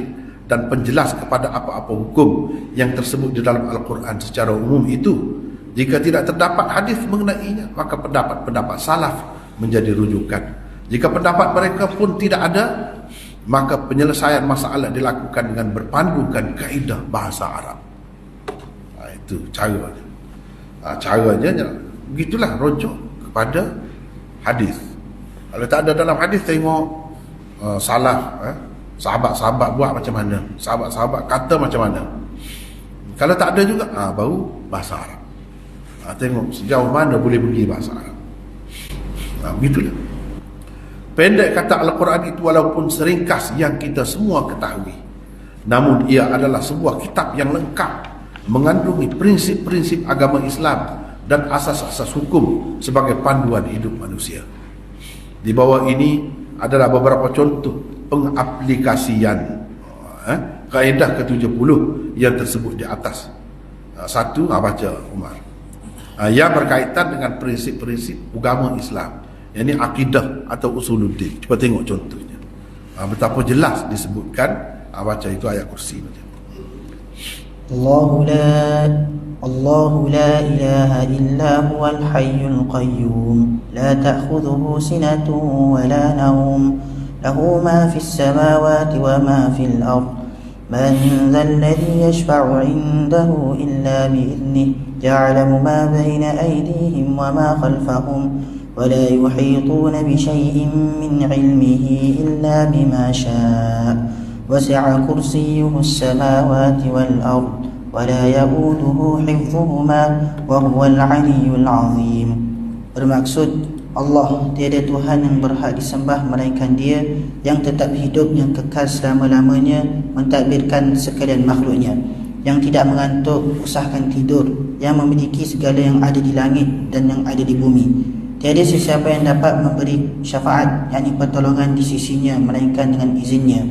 Speaker 1: dan penjelas kepada apa-apa hukum yang tersebut di dalam Al-Quran secara umum itu. Jika tidak terdapat hadis mengenainya, maka pendapat-pendapat salaf menjadi rujukan. Jika pendapat mereka pun tidak ada, maka penyelesaian masalah dilakukan dengan berpandukan kaedah bahasa Arab. Itu caranya. Caranya begitulah, rujuk kepada hadis. Kalau tak ada dalam hadis, tengok salaf, sahabat-sahabat buat macam mana, sahabat-sahabat kata macam mana. Kalau tak ada juga, baru bahasa Arab. Tengok sejauh mana boleh pergi bahasa Arab. Begitulah. Pendek kata Al-Quran itu walaupun seringkas yang kita semua ketahui, namun ia adalah sebuah kitab yang lengkap, mengandungi prinsip-prinsip agama Islam dan asas-asas hukum sebagai panduan hidup manusia. Di bawah ini adalah beberapa contoh pengaplikasian kaedah ke-70 yang tersebut di atas. Satu, baca Umar, yang berkaitan dengan prinsip-prinsip agama Islam, yang ini akidah atau usuluddin. Cuba tengok contohnya, betapa jelas disebutkan. Baca itu ayat kursi macam.
Speaker 2: Allahu la ilaha illa huwal hayyul qayyum la ta'khudhuhu sinatun wa la nawm lahu ma fis samawati wa ma fil ard man dhal ladhi yashfa'u 'indahu illa bi idhnihi ya'lamu ma bayna aydihim wa ma khalfahum ولا يحيطون بشيء من علمه إلا بما شاء وسع كرسيه السماوات والأرض ولا يؤوده حفظهما وهو العلي العظيم. Bermaksud, Allah tiada Tuhan yang berhak disembah melainkan Dia yang tetap hidup, yang kekal selama-lamanya, mentadbirkan sekalian makhluknya, yang tidak mengantuk, usahakan tidur, yang memiliki segala yang ada di langit dan yang ada di bumi. Tiada sesiapa yang dapat memberi syafaat, yakni pertolongan di sisinya, melainkan dengan izinnya,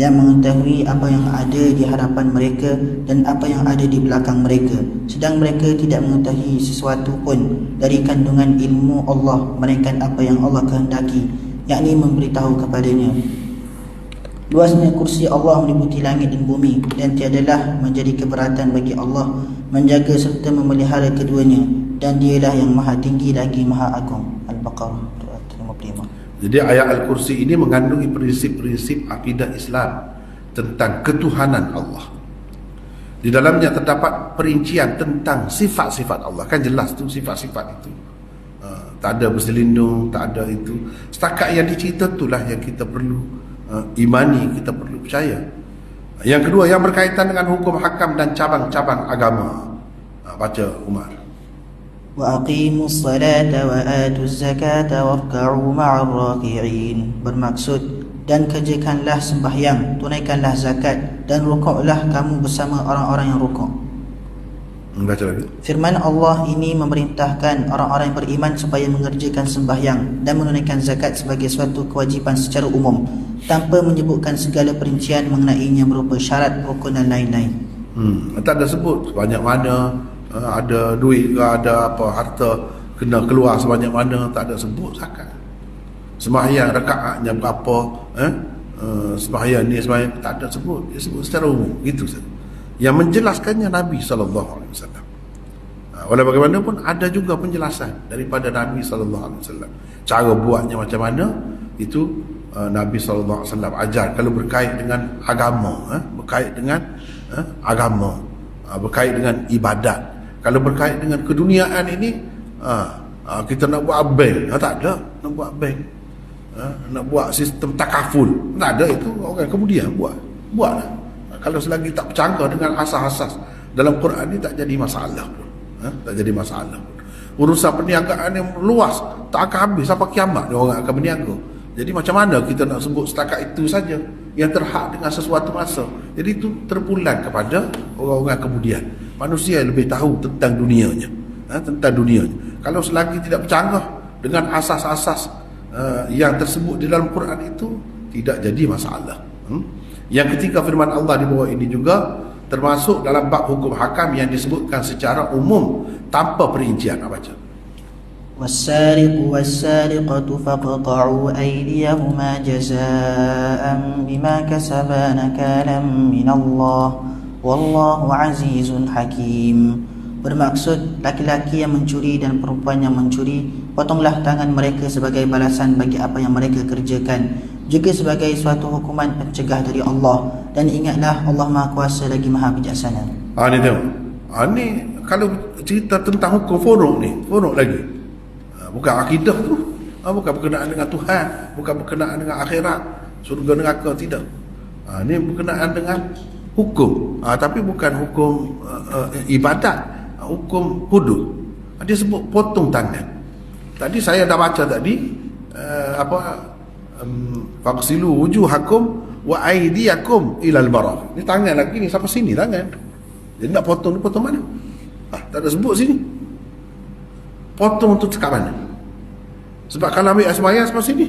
Speaker 2: yang mengetahui apa yang ada di hadapan mereka dan apa yang ada di belakang mereka, sedang mereka tidak mengetahui sesuatu pun dari kandungan ilmu Allah melainkan apa yang Allah kehendaki, yakni memberitahu kepadanya. Luasnya kursi Allah meliputi langit dan bumi, dan tiadalah menjadi keberatan bagi Allah menjaga serta memelihara keduanya, dan Dialah yang maha tinggi lagi maha agung. Al-Baqarah 55.
Speaker 1: Jadi ayat Al-Kursi ini mengandungi prinsip-prinsip akidah Islam tentang ketuhanan Allah. Di dalamnya terdapat perincian tentang sifat-sifat Allah. Kan jelas tu sifat-sifat itu. Tak ada berselindung, tak ada itu. Setakat yang dicerita itulah yang kita perlu imani, kita perlu percaya. Yang kedua, yang berkaitan dengan hukum hakam dan cabang-cabang agama. Baca Umar.
Speaker 2: وَأَقِيمُوا الصَّلَاةَ وَآتُوا الزَّكَاةَ وَارْكَعُوا مَعَ الرَّاكِعِينَ. Bermaksud, dan kerjakanlah sembahyang, tunaikanlah zakat, dan rukuklah kamu bersama orang-orang yang rukuk.
Speaker 1: Baca lagi.
Speaker 2: Firman Allah ini memerintahkan orang-orang yang beriman supaya mengerjakan sembahyang dan menunaikan zakat sebagai suatu kewajipan secara umum, tanpa menyebutkan segala perincian mengenainya berupa syarat, rukun dan lain-lain.
Speaker 1: Tak ada sebut sebanyak mana, ada duit ke, ada apa, harta kena keluar sebanyak mana, tak ada sebut zakat. Sembahyang rakaatnya berapa, sembahyang ni, sembahyang, tak ada sebut. Dia sebut secara umum, gitu saja. Yang menjelaskannya Nabi SAW. Walau bagaimanapun ada juga penjelasan daripada Nabi SAW. Cara buatnya macam mana, itu Nabi SAW ajar. Kalau berkait dengan agama, berkait dengan agama, berkait dengan ibadat. Kalau berkait dengan keduniaan ini, kita nak buat bank, tak ada nak buat bank, nak buat sistem takaful, tak ada. Itu orang kemudian buatlah. Kalau selagi tak bercanggah dengan asas-asas dalam Quran ni, tak jadi masalah pun. Tak jadi masalah pun. Urusan perniagaan yang luas, tak akan habis sampai kiamat dia orang akan berniaga. Jadi macam mana kita nak sebut setakat itu saja yang terhad dengan sesuatu masa? Jadi itu terpulang kepada orang-orang kemudian. Manusia yang lebih tahu tentang dunianya, tentang dunianya. Kalau selagi tidak bercanggah dengan asas-asas yang tersebut di dalam Quran itu, tidak jadi masalah. Yang ketiga, firman Allah di bawah ini juga termasuk dalam bab hukum hakam yang disebutkan secara umum tanpa perincian. Baca.
Speaker 2: والسارق والسارقة فاقطعوا أيديهما جزاء بما كسبا نكالا من الله والله عزيز حكيم. Bermaksud laki-laki yang mencuri dan perempuan yang mencuri, potonglah tangan mereka sebagai balasan bagi apa yang mereka kerjakan, juga sebagai suatu hukuman pencegah dari Allah. Dan ingatlah Allah Maha Kuasa lagi Maha Bijaksana.
Speaker 1: Ni tengok. Ni kalau cerita tentang hukum furuk lagi. Bukan akidah tu. Bukan berkenaan dengan Tuhan, bukan berkenaan dengan akhirat, surga neraka, tidak. Ni berkenaan dengan hukum. Tapi bukan hukum ibadat, hukum hudud. Dia sebut potong tangan. Tadi saya dah baca tadi faqsilu wujuhakum wa aydiyakum ilal marafiq. Ni tangan lagi ni sampai sini tangan. Jadi nak potong mana? Tak ada sebut sini. Potong tu dekat mana? Sebab kalau ambil asmaya sampai sini.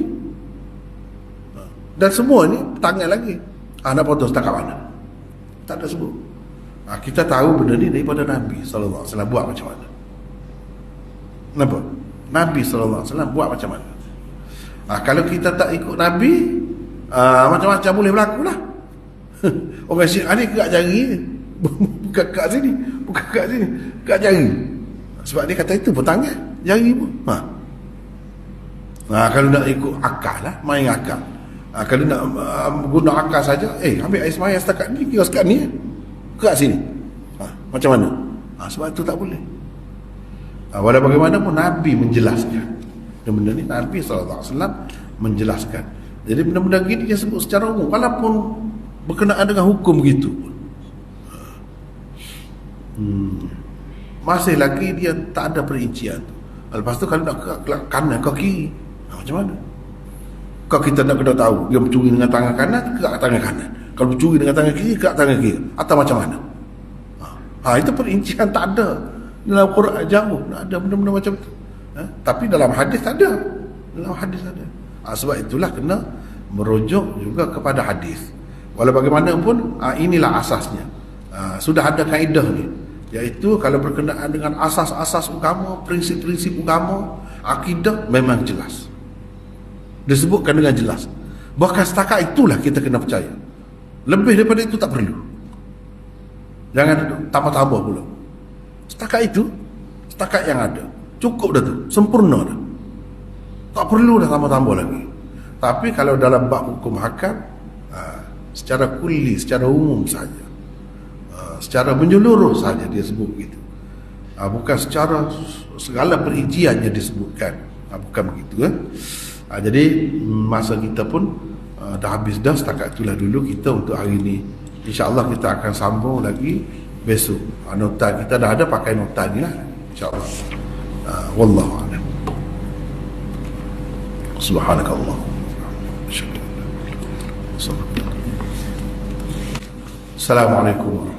Speaker 1: Dan semua ni tangan lagi. Nak potong setakat mana? Tak ada sebut. Kita tahu benda ni daripada Nabi SAW buat macam mana. Kenapa? Nabi SAW buat macam mana. Kalau kita tak ikut Nabi, macam-macam boleh berlaku lah. Orang Syiah ni gerak jari, bukan kat sini, bukan kat sini, kat jari. Sebab dia kata itu pun tangan, jari pun. Kalau nak ikut akal lah, main akal. Kalau nak guna akal saja, ambil air semaya setakat ni, kira setakat ni, kat sini. Macam mana? Sebab itu tak boleh. Walau bagaimanapun Nabi menjelaskan. Benda ni Nabi SAW menjelaskan. Jadi benda-benda gini dia sebut secara umum, walaupun berkenaan dengan hukum begitu pun. Masih lagi dia tak ada perincian. Lepas tu kalau nak ke kanan ke kiri, macam mana? Kalau kita nak kena tahu dia mencuri dengan tangan kanan ke tangan kanan, kalau mencuri dengan tangan kiri ke tangan kiri, atau macam mana? Itu perincian tak ada dalam Quran, jauh tak ada benda-benda macam tu. Tapi dalam hadis ada. Dalam hadis ada. Sebab itulah kena merujuk juga kepada hadis. Walau bagaimanapun, inilah asasnya. Sudah ada kaedah ni, iaitu kalau berkenaan dengan asas-asas agama, prinsip-prinsip agama, akidah, memang jelas. Disebutkan dengan jelas. Bahkan setakat itulah kita kena percaya. Lebih daripada itu tak perlu. Jangan tambah-tambah pula. Setakat itu, setakat yang ada, cukup dah tu, sempurna dah. Tak perlu dah tambah-tambah lagi. Tapi kalau dalam bab hukum hakam, secara kulli, secara umum saja, secara menyeluruh saja dia sebut begitu. Bukan secara segala perinciannya disebutkan. Bukan begitu. Jadi masa kita pun dah habis dah. Setakat itulah dulu kita untuk hari ini. InsyaAllah kita akan sambung lagi besok. Nota kita dah ada, pakai nota ni lah, InsyaAllah. Wallahu a'lam. Subhanakallah. Assalamualaikum warahmatullahi wabarakatuh.